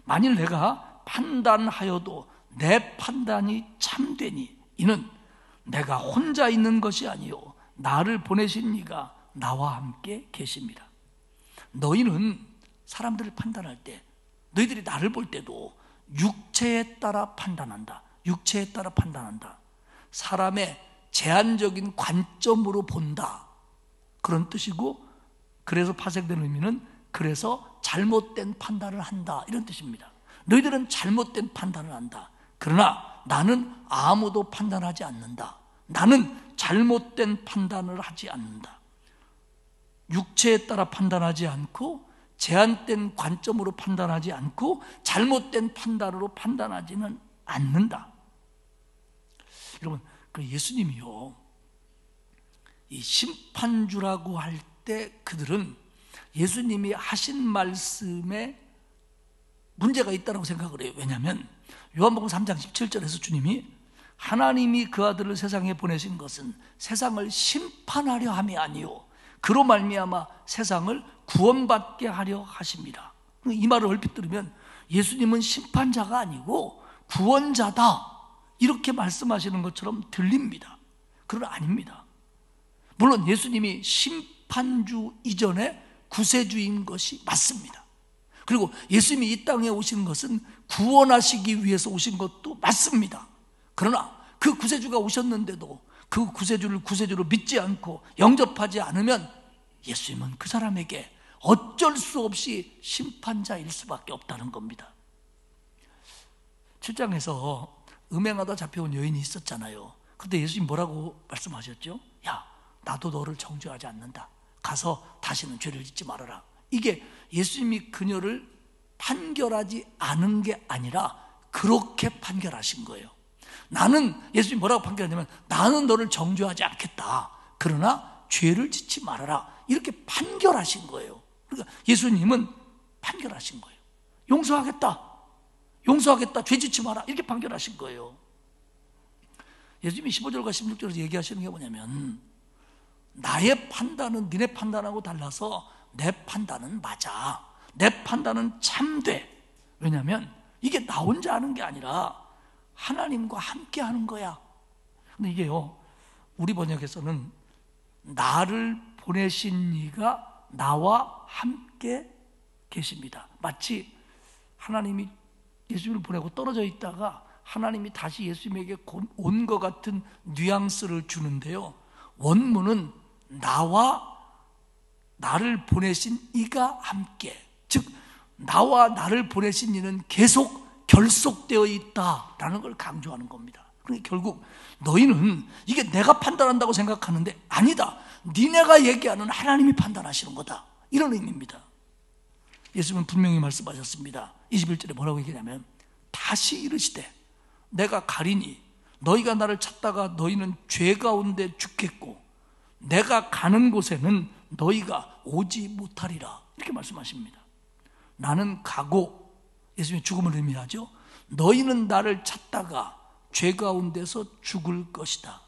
만일 내가 판단하여도 내 판단이 참되니 이는 내가 혼자 있는 것이 아니요 나를 보내신 이가 나와 함께 계십니다. 너희는 사람들을 판단할 때 너희들이 나를 볼 때도 육체에 따라 판단한다. 육체에 따라 판단한다. 사람의 제한적인 관점으로 본다. 그런 뜻이고, 그래서 파생된 의미는 그래서 잘못된 판단을 한다, 이런 뜻입니다. 너희들은 잘못된 판단을 한다. 그러나 나는 아무도 판단하지 않는다. 나는 잘못된 판단을 하지 않는다. 육체에 따라 판단하지 않고 제한된 관점으로 판단하지 않고 잘못된 판단으로 판단하지는 않는다. 여러분, 그 예수님이요, 이 심판주라고 할 때 그들은 예수님이 하신 말씀에 문제가 있다고 생각을 해요. 왜냐하면 요한복음 3장 17절에서 주님이 하나님이 그 아들을 세상에 보내신 것은 세상을 심판하려 함이 아니요 그로 말미암아 세상을 구원받게 하려 하십니다. 이 말을 얼핏 들으면 예수님은 심판자가 아니고 구원자다, 이렇게 말씀하시는 것처럼 들립니다. 그러나 아닙니다. 물론 예수님이 심판주 이전에 구세주인 것이 맞습니다. 그리고 예수님이 이 땅에 오신 것은 구원하시기 위해서 오신 것도 맞습니다. 그러나 그 구세주가 오셨는데도 그 구세주를 구세주로 믿지 않고 영접하지 않으면 예수님은 그 사람에게 어쩔 수 없이 심판자일 수밖에 없다는 겁니다. 7장에서 음행하다 잡혀온 여인이 있었잖아요. 그때 예수님 뭐라고 말씀하셨죠? 야, 나도 너를 정죄하지 않는다. 가서 다시는 죄를 짓지 말아라. 이게 예수님이 그녀를 판결하지 않은 게 아니라 그렇게 판결하신 거예요. 나는, 예수님이 뭐라고 판결하냐면 나는 너를 정죄하지 않겠다. 그러나 죄를 짓지 말아라. 이렇게 판결하신 거예요. 그러니까 예수님은 판결하신 거예요. 용서하겠다. 용서하겠다. 죄 짓지 마라. 이렇게 판결하신 거예요. 예수님이 15절과 16절에서 얘기하시는 게 뭐냐면, 나의 판단은 니네 판단하고 달라서 내 판단은 맞아, 내 판단은 참돼. 왜냐하면 이게 나 혼자 하는 게 아니라 하나님과 함께 하는 거야. 근데 이게요, 우리 번역에서는 나를 보내신 이가 나와 함께 계십니다. 마치 하나님이 예수님을 보내고 떨어져 있다가 하나님이 다시 예수님에게 온 것 같은 뉘앙스를 주는데요, 원문은 나와 나를 보내신 이가 함께, 즉 나와 나를 보내신 이는 계속 결속되어 있다라는 걸 강조하는 겁니다. 그러니까 결국 너희는 이게 내가 판단한다고 생각하는데 아니다, 니네가 얘기하는 하나님이 판단하시는 거다, 이런 의미입니다. 예수님은 분명히 말씀하셨습니다. 21절에 뭐라고 얘기하냐면, 다시 이르시되 내가 가리니 너희가 나를 찾다가 너희는 죄 가운데 죽겠고 내가 가는 곳에는 너희가 오지 못하리라, 이렇게 말씀하십니다. 나는 가고, 예수님의 죽음을 의미하죠. 너희는 나를 찾다가 죄 가운데서 죽을 것이다.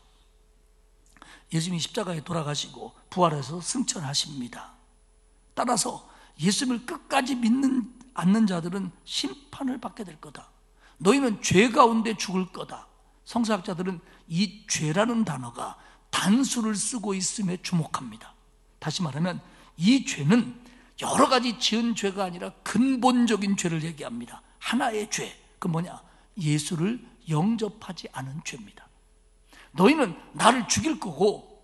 예수님이 십자가에 돌아가시고 부활해서 승천하십니다. 따라서 예수님을 끝까지 믿는 않는 자들은 심판을 받게 될 거다. 너희는 죄 가운데 죽을 거다. 성서학자들은 이 죄라는 단어가 단수를 쓰고 있음에 주목합니다. 다시 말하면 이 죄는 여러 가지 지은 죄가 아니라 근본적인 죄를 얘기합니다. 하나의 죄, 그 뭐냐? 예수를 영접하지 않은 죄입니다. 너희는 나를 죽일 거고,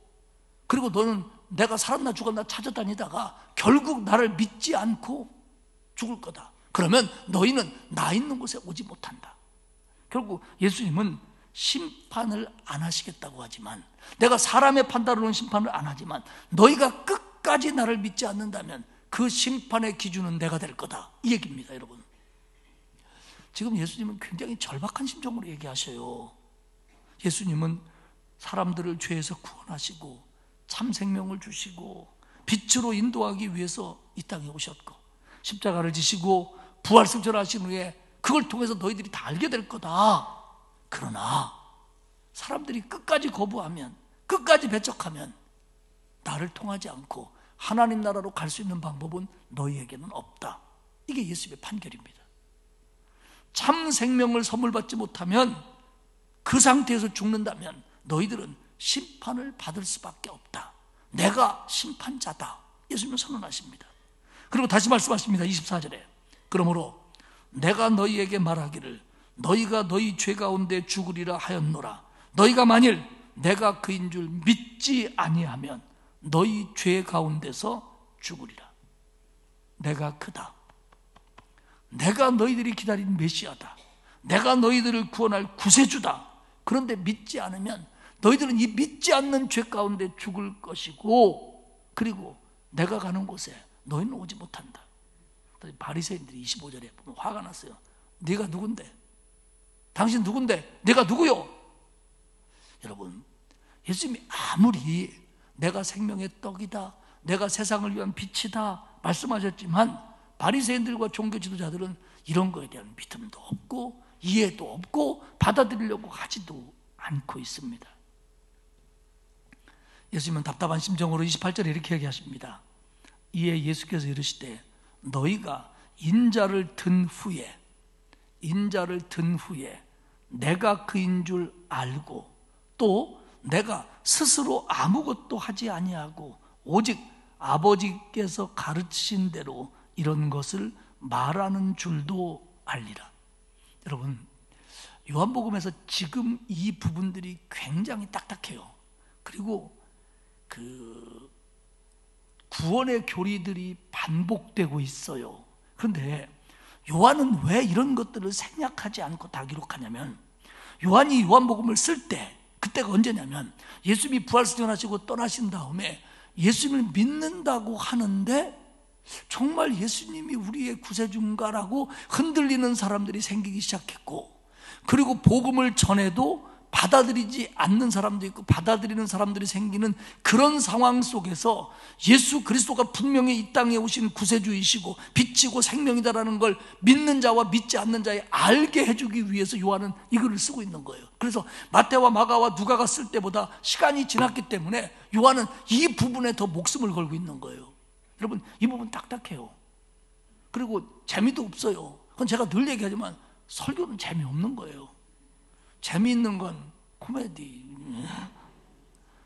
그리고 너는 내가 살았나 죽었나 찾아다니다가 결국 나를 믿지 않고 죽을 거다. 그러면 너희는 나 있는 곳에 오지 못한다. 결국 예수님은 심판을 안 하시겠다고 하지만, 내가 사람의 판단으로는 심판을 안 하지만 너희가 끝까지 나를 믿지 않는다면 그 심판의 기준은 내가 될 거다, 이 얘기입니다. 여러분, 지금 예수님은 굉장히 절박한 심정으로 얘기하셔요. 예수님은 사람들을 죄에서 구원하시고 참 생명을 주시고 빛으로 인도하기 위해서 이 땅에 오셨고, 십자가를 지시고 부활 승천하신 후에 그걸 통해서 너희들이 다 알게 될 거다. 그러나 사람들이 끝까지 거부하면, 끝까지 배척하면 나를 통하지 않고 하나님 나라로 갈 수 있는 방법은 너희에게는 없다. 이게 예수님의 판결입니다. 참 생명을 선물 받지 못하면, 그 상태에서 죽는다면 너희들은 심판을 받을 수밖에 없다. 내가 심판자다, 예수님은 선언하십니다. 그리고 다시 말씀하십니다. 24절에 그러므로 내가 너희에게 말하기를 너희가 너희 죄 가운데 죽으리라 하였노라. 너희가 만일 내가 그인 줄 믿지 아니하면 너희 죄 가운데서 죽으리라. 내가 그다. 내가 너희들이 기다린 메시아다. 내가 너희들을 구원할 구세주다. 그런데 믿지 않으면 너희들은 이 믿지 않는 죄 가운데 죽을 것이고, 그리고 내가 가는 곳에 너희는 오지 못한다. 바리새인들이 25절에 보면 화가 났어요. 네가 누군데? 당신 누군데? 내가 누구요? 여러분, 예수님이 아무리 내가 생명의 떡이다, 내가 세상을 위한 빛이다 말씀하셨지만 바리새인들과 종교 지도자들은 이런 거에 대한 믿음도 없고 이해도 없고 받아들이려고 하지도 않고 있습니다. 예수님은 답답한 심정으로 28절에 이렇게 얘기하십니다. 이에 예수께서 이르시되 너희가 인자를 든 후에 내가 그인 줄 알고 또 내가 스스로 아무것도 하지 아니하고 오직 아버지께서 가르치신 대로 이런 것을 말하는 줄도 알리라. 여러분, 요한복음에서 지금 이 부분들이 굉장히 딱딱해요. 그리고 그 구원의 교리들이 반복되고 있어요. 그런데 요한은 왜 이런 것들을 생략하지 않고 다 기록하냐면, 요한이 요한복음을 쓸 때, 그때가 언제냐면 예수님이 부활승천하시고 떠나신 다음에 예수님을 믿는다고 하는데 정말 예수님이 우리의 구세주인가라고 흔들리는 사람들이 생기기 시작했고, 그리고 복음을 전해도 받아들이지 않는 사람도 있고 받아들이는 사람들이 생기는 그런 상황 속에서 예수 그리스도가 분명히 이 땅에 오신 구세주이시고 빛이고 생명이다라는 걸 믿는 자와 믿지 않는 자에 알게 해주기 위해서 요한은 이 글을 쓰고 있는 거예요. 그래서 마태와 마가와 누가가 쓸 때보다 시간이 지났기 때문에 요한은 이 부분에 더 목숨을 걸고 있는 거예요. 여러분, 이 부분 딱딱해요. 그리고 재미도 없어요. 그건 제가 늘 얘기하지만 설교는 재미없는 거예요. 재미있는 건 코미디,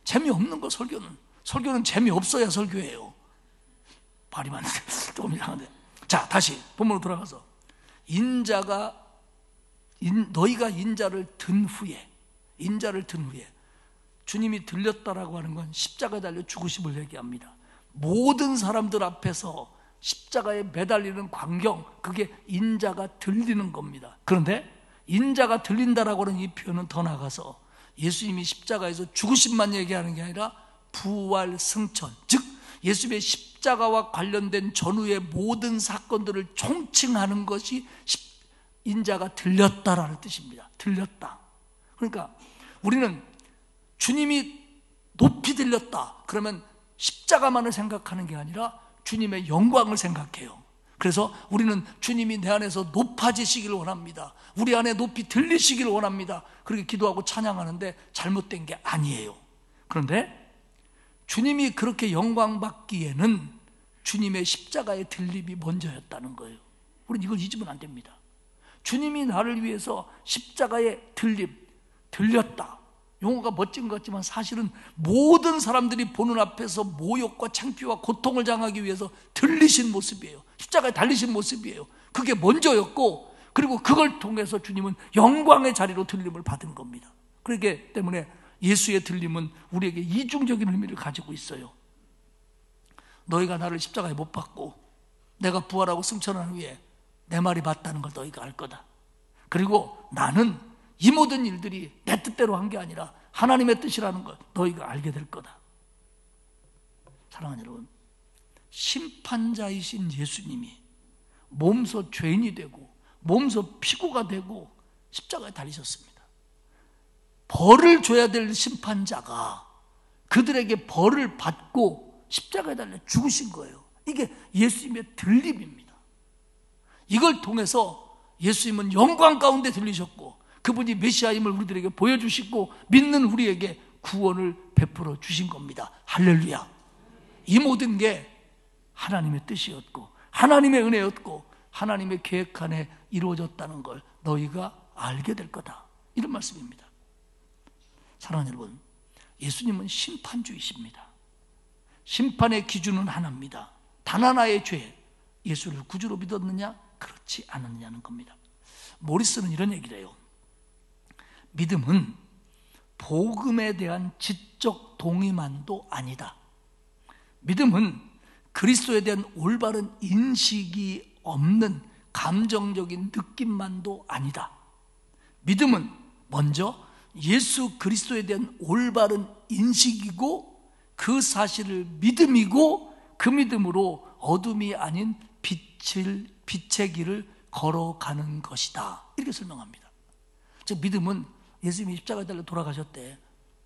재미없는 거 설교는 재미없어야 설교예요. 말이 많은데 조금 이상한데. 자, 다시 본문으로 돌아가서 너희가 인자를 든 후에 주님이 들렸다라고 하는 건 십자가에 달려 죽으심을 얘기합니다. 모든 사람들 앞에서 십자가에 매달리는 광경, 그게 인자가 들리는 겁니다. 그런데 인자가 들린다라고 하는 이 표현은 더 나가서 예수님이 십자가에서 죽으심만 얘기하는 게 아니라 부활, 승천, 즉 예수님의 십자가와 관련된 전후의 모든 사건들을 총칭하는 것이 인자가 들렸다라는 뜻입니다. 들렸다. 그러니까 우리는 주님이 높이 들렸다 그러면 십자가만을 생각하는 게 아니라 주님의 영광을 생각해요. 그래서 우리는 주님이 내 안에서 높아지시기를 원합니다. 우리 안에 높이 들리시기를 원합니다. 그렇게 기도하고 찬양하는데 잘못된 게 아니에요. 그런데 주님이 그렇게 영광받기에는 주님의 십자가의 들림이 먼저였다는 거예요. 우리는 이걸 잊으면 안 됩니다. 주님이 나를 위해서 십자가의 들렸다. 용어가 멋진 것 같지만 사실은 모든 사람들이 보는 앞에서 모욕과 창피와 고통을 당하기 위해서 들리신 모습이에요. 십자가에 달리신 모습이에요. 그게 먼저였고, 그리고 그걸 통해서 주님은 영광의 자리로 들림을 받은 겁니다. 그렇기 때문에 예수의 들림은 우리에게 이중적인 의미를 가지고 있어요. 너희가 나를 십자가에 못 박고 내가 부활하고 승천한 후에 내 말이 맞다는 걸 너희가 알 거다. 그리고 나는 이 모든 일들이 내 뜻대로 한 게 아니라 하나님의 뜻이라는 걸 너희가 알게 될 거다. 사랑하는 여러분, 심판자이신 예수님이 몸소 죄인이 되고 몸소 피고가 되고 십자가에 달리셨습니다. 벌을 줘야 될 심판자가 그들에게 벌을 받고 십자가에 달려 죽으신 거예요. 이게 예수님의 들림입니다. 이걸 통해서 예수님은 영광 가운데 들리셨고 그분이 메시아임을 우리들에게 보여주시고 믿는 우리에게 구원을 베풀어 주신 겁니다. 할렐루야. 이 모든 게 하나님의 뜻이었고 하나님의 은혜였고 하나님의 계획 안에 이루어졌다는 걸 너희가 알게 될 거다. 이런 말씀입니다. 사랑하는 여러분, 예수님은 심판주이십니다. 심판의 기준은 하나입니다. 단 하나의 죄, 예수를 구주로 믿었느냐 그렇지 않았느냐는 겁니다. 모리스는 이런 얘기를 해요. 믿음은 복음에 대한 지적 동의만도 아니다. 믿음은 그리스도에 대한 올바른 인식이 없는 감정적인 느낌만도 아니다. 믿음은 먼저 예수 그리스도에 대한 올바른 인식이고 그 사실을 믿음이고 그 믿음으로 어둠이 아닌 빛의 길을 걸어가는 것이다. 이렇게 설명합니다. 즉 믿음은 예수님이 십자가에 달려 돌아가셨대.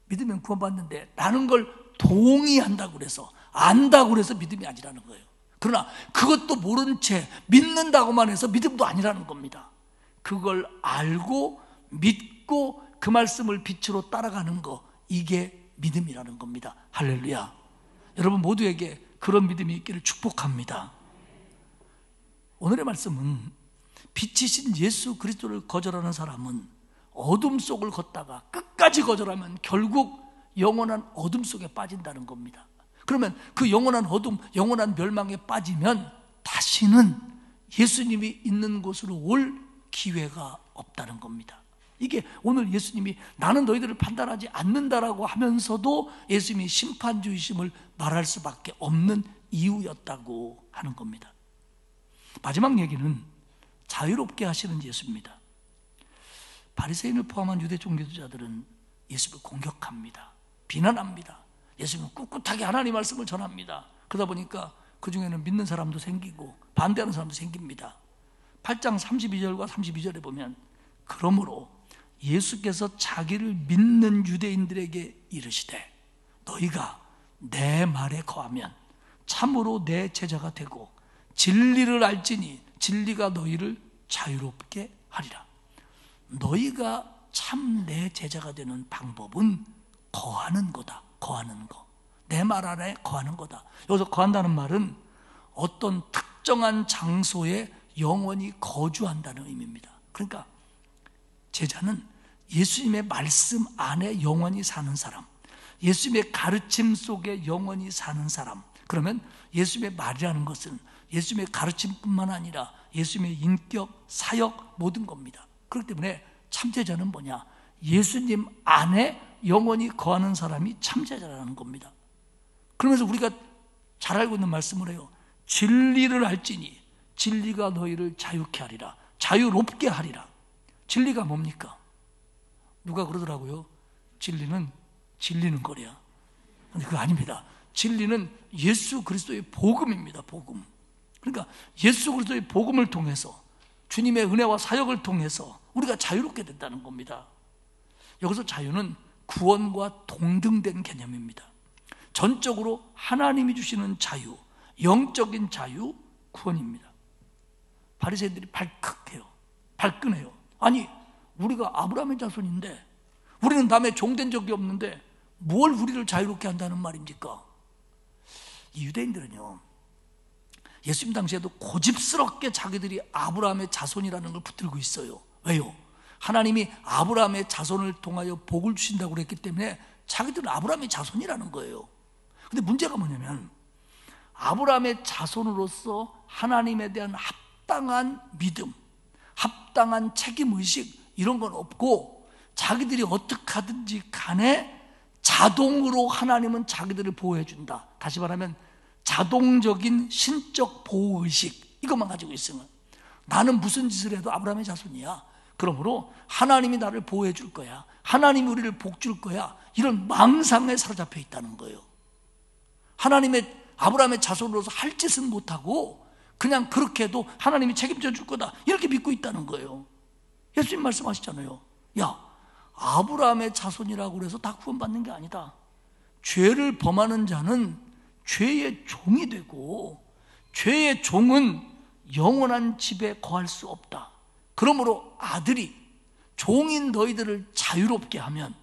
믿으면 구원받는데 라는 걸 동의한다고 그래서 안다고 그래서 믿음이 아니라는 거예요. 그러나 그것도 모른 채 믿는다고만 해서 믿음도 아니라는 겁니다. 그걸 알고 믿고 그 말씀을 빛으로 따라가는 거, 이게 믿음이라는 겁니다. 할렐루야. 여러분 모두에게 그런 믿음이 있기를 축복합니다. 오늘의 말씀은 빛이신 예수 그리스도를 거절하는 사람은 어둠 속을 걷다가 끝까지 거절하면 결국 영원한 어둠 속에 빠진다는 겁니다. 그러면 그 영원한 어둠, 영원한 멸망에 빠지면 다시는 예수님이 있는 곳으로 올 기회가 없다는 겁니다. 이게 오늘 예수님이 나는 너희들을 판단하지 않는다라고 하면서도 예수님이 심판주이심을 말할 수밖에 없는 이유였다고 하는 겁니다. 마지막 얘기는 자유롭게 하시는 예수입니다. 바리새인을 포함한 유대 종교주자들은 예수를 공격합니다. 비난합니다. 예수님은 꿋꿋하게 하나님 말씀을 전합니다. 그러다 보니까 그 중에는 믿는 사람도 생기고 반대하는 사람도 생깁니다. 8장 32절과 32절에 보면 그러므로 예수께서 자기를 믿는 유대인들에게 이르시되 너희가 내 말에 거하면 참으로 내 제자가 되고 진리를 알지니 진리가 너희를 자유롭게 하리라. 너희가 참 내 제자가 되는 방법은 거하는 거다. 거하는 거. 내 말 안에 거하는 거다. 여기서 거한다는 말은 어떤 특정한 장소에 영원히 거주한다는 의미입니다. 그러니까 제자는 예수님의 말씀 안에 영원히 사는 사람, 예수님의 가르침 속에 영원히 사는 사람. 그러면 예수님의 말이라는 것은 예수님의 가르침뿐만 아니라 예수님의 인격, 사역, 모든 겁니다. 그렇기 때문에 참제자는 뭐냐? 예수님 안에 영원히 거하는 사람이 참제자라는 겁니다. 그러면서 우리가 잘 알고 있는 말씀을 해요. 진리를 알지니 진리가 너희를 자유케 하리라. 자유롭게 하리라. 진리가 뭡니까? 누가 그러더라고요. 진리는 질리는 거래야. 근데 그거 아닙니다. 진리는 예수 그리스도의 복음입니다. 복음. 그러니까 예수 그리스도의 복음을 통해서 주님의 은혜와 사역을 통해서 우리가 자유롭게 된다는 겁니다. 여기서 자유는 구원과 동등된 개념입니다. 전적으로 하나님이 주시는 자유, 영적인 자유, 구원입니다. 바리새인들이 발칵해요. 발끈해요. 아니, 우리가 아브라함의 자손인데 우리는 남의 종된 적이 없는데 뭘 우리를 자유롭게 한다는 말입니까? 이 유대인들은요, 예수님 당시에도 고집스럽게 자기들이 아브라함의 자손이라는 걸 붙들고 있어요. 왜요? 하나님이 아브라함의 자손을 통하여 복을 주신다고 그랬기 때문에 자기들은 아브라함의 자손이라는 거예요. 근데 문제가 뭐냐면 아브라함의 자손으로서 하나님에 대한 합당한 믿음, 합당한 책임의식 이런 건 없고 자기들이 어떻게 하든지 간에 자동으로 하나님은 자기들을 보호해 준다. 다시 말하면 자동적인 신적 보호의식 이것만 가지고 있으면 나는 무슨 짓을 해도 아브라함의 자손이야. 그러므로 하나님이 나를 보호해 줄 거야. 하나님이 우리를 복 줄 거야. 이런 망상에 사로잡혀 있다는 거예요. 하나님의 아브라함의 자손으로서 할 짓은 못하고 그냥 그렇게 해도 하나님이 책임져 줄 거다 이렇게 믿고 있다는 거예요. 예수님 말씀하시잖아요. 야, 아브라함의 자손이라고 해서 다 구원받는 게 아니다. 죄를 범하는 자는 죄의 종이 되고 죄의 종은 영원한 집에 거할 수 없다. 그러므로 아들이 종인 너희들을 자유롭게 하면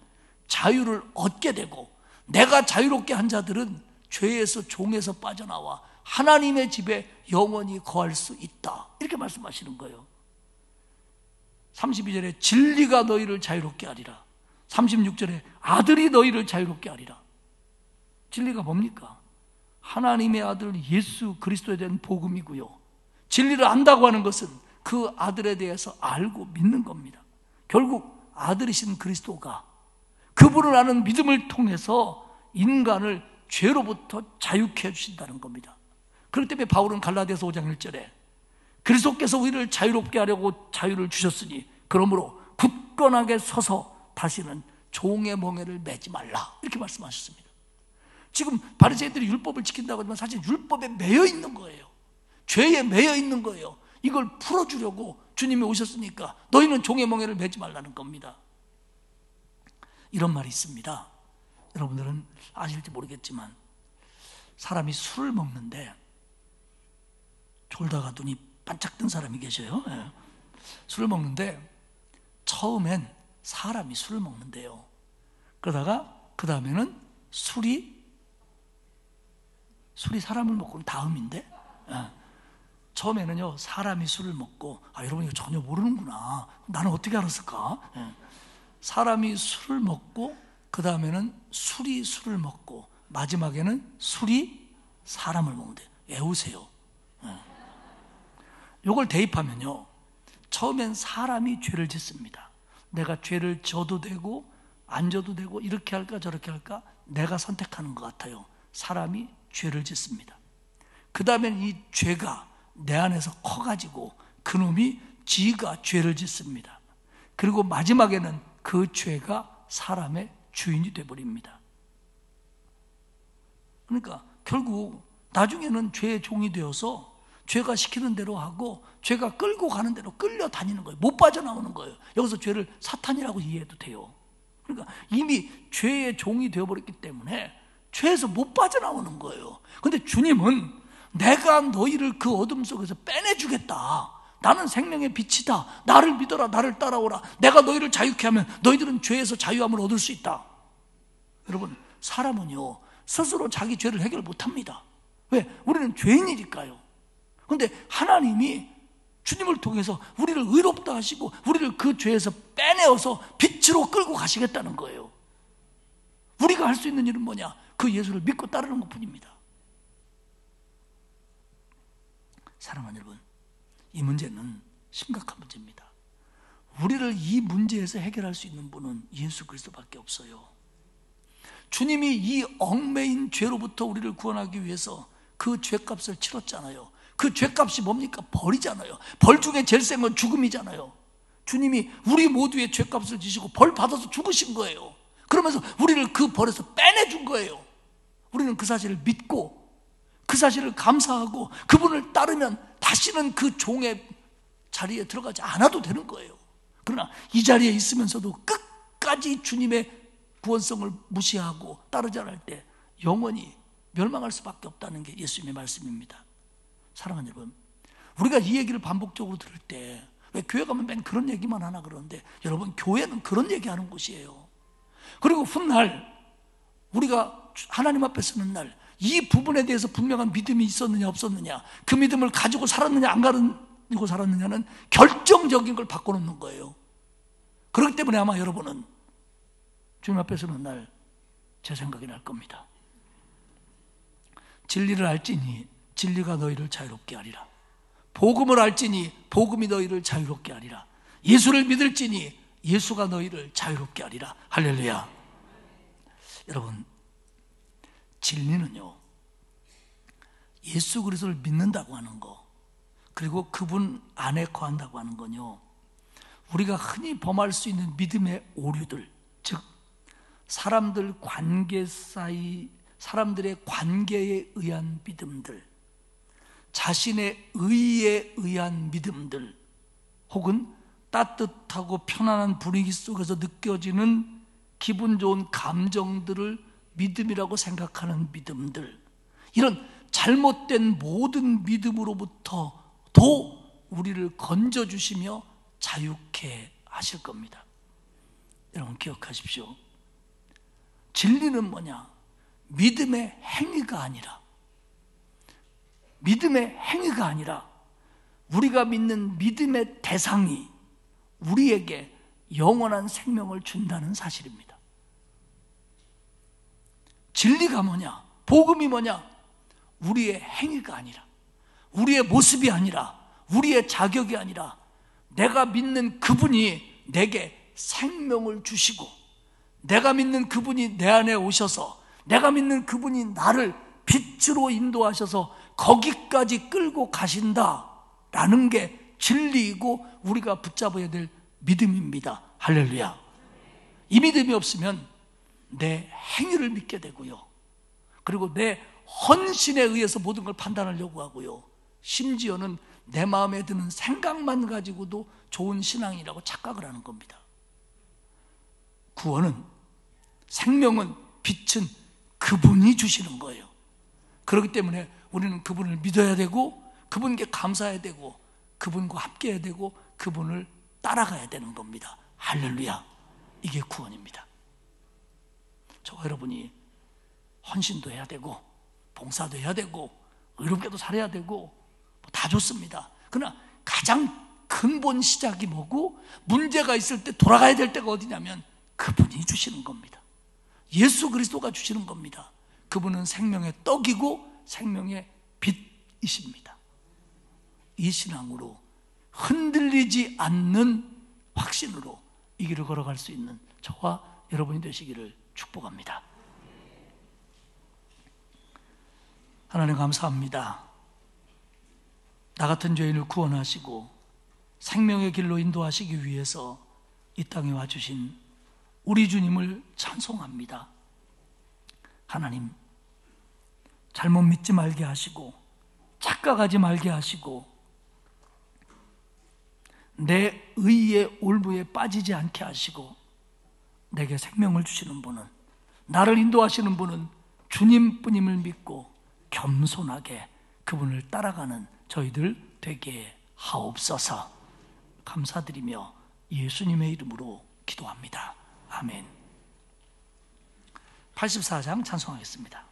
자유를 얻게 되고 내가 자유롭게 한 자들은 죄에서 종에서 빠져나와 하나님의 집에 영원히 거할 수 있다. 이렇게 말씀하시는 거예요. 32절에 진리가 너희를 자유롭게 하리라. 36절에 아들이 너희를 자유롭게 하리라. 진리가 뭡니까? 하나님의 아들 예수 그리스도에 대한 복음이고요. 진리를 안다고 하는 것은 그 아들에 대해서 알고 믿는 겁니다. 결국 아들이신 그리스도가 그분을 아는 믿음을 통해서 인간을 죄로부터 자유케 해주신다는 겁니다. 그렇기 때문에 바울은 갈라디아서 5장 1절에 그리스도께서 우리를 자유롭게 하려고 자유를 주셨으니 그러므로 굳건하게 서서 다시는 종의 멍에를 매지 말라 이렇게 말씀하셨습니다. 지금 바리새인들이 율법을 지킨다고 하지만 사실 율법에 매여 있는 거예요. 죄에 매여 있는 거예요. 이걸 풀어주려고 주님이 오셨으니까 너희는 종의 멍에를 매지 말라는 겁니다. 이런 말이 있습니다. 여러분들은 아실지 모르겠지만 사람이 술을 먹는데 졸다가 눈이 반짝 뜬 사람이 계셔요. 술을 먹는데 처음엔 사람이 술을 먹는데요. 그러다가 그 다음에는 술이 사람을 먹고는 다음인데 처음에는요 사람이 술을 먹고 여러분 이거 전혀 모르는구나. 나는 어떻게 알았을까? 사람이 술을 먹고 그 다음에는 술이 술을 먹고 마지막에는 술이 사람을 먹는데 외우세요. 이걸 대입하면요 처음엔 사람이 죄를 짓습니다. 내가 죄를 져도 되고 안 져도 되고 이렇게 할까 저렇게 할까 내가 선택하는 것 같아요. 사람이 죄를 짓습니다. 그 다음엔 이 죄가 내 안에서 커가지고 그놈이 지가 죄를 짓습니다. 그리고 마지막에는 그 죄가 사람의 주인이 되어버립니다. 그러니까 결국 나중에는 죄의 종이 되어서 죄가 시키는 대로 하고 죄가 끌고 가는 대로 끌려다니는 거예요. 못 빠져나오는 거예요. 여기서 죄를 사탄이라고 이해해도 돼요. 그러니까 이미 죄의 종이 되어버렸기 때문에 죄에서 못 빠져나오는 거예요. 근데 주님은 내가 너희를 그 어둠 속에서 빼내주겠다. 나는 생명의 빛이다. 나를 믿어라. 나를 따라오라. 내가 너희를 자유케 하면 너희들은 죄에서 자유함을 얻을 수 있다. 여러분, 사람은요 스스로 자기 죄를 해결 못합니다. 왜? 우리는 죄인이니까요. 그런데 하나님이 주님을 통해서 우리를 의롭다 하시고 우리를 그 죄에서 빼내어서 빛으로 끌고 가시겠다는 거예요. 우리가 할 수 있는 일은 뭐냐? 그 예수를 믿고 따르는 것뿐입니다. 사랑하는 여러분, 이 문제는 심각한 문제입니다. 우리를 이 문제에서 해결할 수 있는 분은 예수 그리스도밖에 없어요. 주님이 이 얽매인 죄로부터 우리를 구원하기 위해서 그 죄값을 치렀잖아요. 그 죄값이 뭡니까? 벌이잖아요. 벌 중에 제일 센 건 죽음이잖아요. 주님이 우리 모두의 죄값을 지시고 벌 받아서 죽으신 거예요. 그러면서 우리를 그 벌에서 빼내준 거예요. 우리는 그 사실을 믿고 그 사실을 감사하고 그분을 따르면 다시는 그 종의 자리에 들어가지 않아도 되는 거예요. 그러나 이 자리에 있으면서도 끝까지 주님의 구원성을 무시하고 따르지 않을 때 영원히 멸망할 수밖에 없다는 게 예수님의 말씀입니다. 사랑하는 여러분, 우리가 이 얘기를 반복적으로 들을 때 왜 교회 가면 맨 그런 얘기만 하나 그러는데, 여러분, 교회는 그런 얘기하는 곳이에요. 그리고 훗날 우리가 하나님 앞에 서는 날 이 부분에 대해서 분명한 믿음이 있었느냐 없었느냐, 그 믿음을 가지고 살았느냐 안 가지고 살았느냐는 결정적인 걸 바꿔놓는 거예요. 그렇기 때문에 아마 여러분은 주님 앞에 서는 날 제 생각이 날 겁니다. 진리를 알지니 진리가 너희를 자유롭게 하리라. 복음을 알지니 복음이 너희를 자유롭게 하리라. 예수를 믿을지니 예수가 너희를 자유롭게 하리라. 할렐루야. 여러분, 진리는요, 예수 그리스도를 믿는다고 하는 거, 그리고 그분 안에 거한다고 하는 건요, 우리가 흔히 범할 수 있는 믿음의 오류들, 즉 사람들 관계 사이, 사람들의 관계에 의한 믿음들, 자신의 의에 의한 믿음들, 혹은 따뜻하고 편안한 분위기 속에서 느껴지는 기분 좋은 감정들을 믿음이라고 생각하는 믿음들, 이런 잘못된 모든 믿음으로부터도 우리를 건져주시며 자유케 하실 겁니다. 여러분 기억하십시오. 진리는 뭐냐? 믿음의 행위가 아니라, 믿음의 행위가 아니라 우리가 믿는 믿음의 대상이 우리에게 영원한 생명을 준다는 사실입니다. 진리가 뭐냐? 복음이 뭐냐? 우리의 행위가 아니라, 우리의 모습이 아니라, 우리의 자격이 아니라 내가 믿는 그분이 내게 생명을 주시고, 내가 믿는 그분이 내 안에 오셔서, 내가 믿는 그분이 나를 빛으로 인도하셔서 거기까지 끌고 가신다라는 게 진리이고 우리가 붙잡아야 될 믿음입니다. 할렐루야. 이 믿음이 없으면 내 행위를 믿게 되고요, 그리고 내 헌신에 의해서 모든 걸 판단하려고 하고요, 심지어는 내 마음에 드는 생각만 가지고도 좋은 신앙이라고 착각을 하는 겁니다. 구원은, 생명은, 빛은 그분이 주시는 거예요. 그렇기 때문에 우리는 그분을 믿어야 되고, 그분께 감사해야 되고, 그분과 함께 해야 되고, 그분을 따라가야 되는 겁니다. 할렐루야. 이게 구원입니다. 저와 여러분이 헌신도 해야 되고, 봉사도 해야 되고, 의롭게도 살아야 되고, 다 좋습니다. 그러나 가장 근본 시작이 뭐고, 문제가 있을 때 돌아가야 될 때가 어디냐면 그분이 주시는 겁니다. 예수 그리스도가 주시는 겁니다. 그분은 생명의 떡이고 생명의 빛이십니다. 이 신앙으로 흔들리지 않는 확신으로 이 길을 걸어갈 수 있는 저와 여러분이 되시기를 축복합니다. 하나님 감사합니다. 나 같은 죄인을 구원하시고 생명의 길로 인도하시기 위해서 이 땅에 와주신 우리 주님을 찬송합니다. 하나님, 잘못 믿지 말게 하시고 착각하지 말게 하시고 내 의의 올무에 빠지지 않게 하시고 내게 생명을 주시는 분은, 나를 인도하시는 분은 주님뿐임을 믿고 겸손하게 그분을 따라가는 저희들 되게 하옵소서. 감사드리며 예수님의 이름으로 기도합니다. 아멘. 84장 찬송하겠습니다.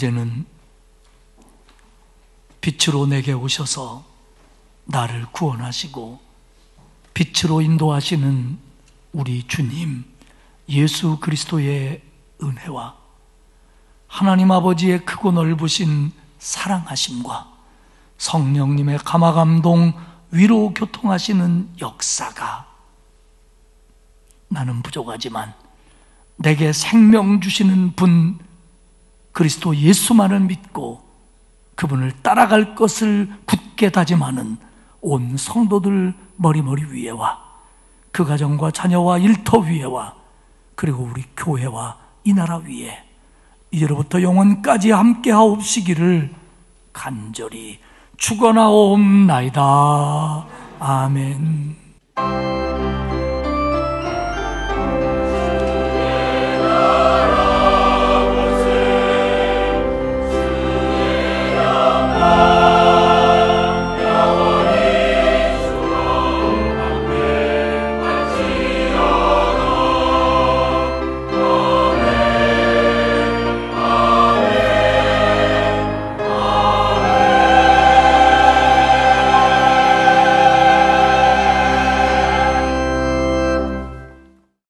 이제는 빛으로 내게 오셔서 나를 구원하시고 빛으로 인도하시는 우리 주님 예수 그리스도의 은혜와 하나님 아버지의 크고 넓으신 사랑하심과 성령님의 감화감동 위로 교통하시는 역사가 나는 부족하지만 내게 생명 주시는 분 그리스도 예수만을 믿고 그분을 따라갈 것을 굳게 다짐하는 온 성도들 머리머리 위에와 그 가정과 자녀와 일터 위에와 그리고 우리 교회와 이 나라 위에 이제로부터 영원까지 함께 하옵시기를 간절히 축원하옵나이다. 아멘.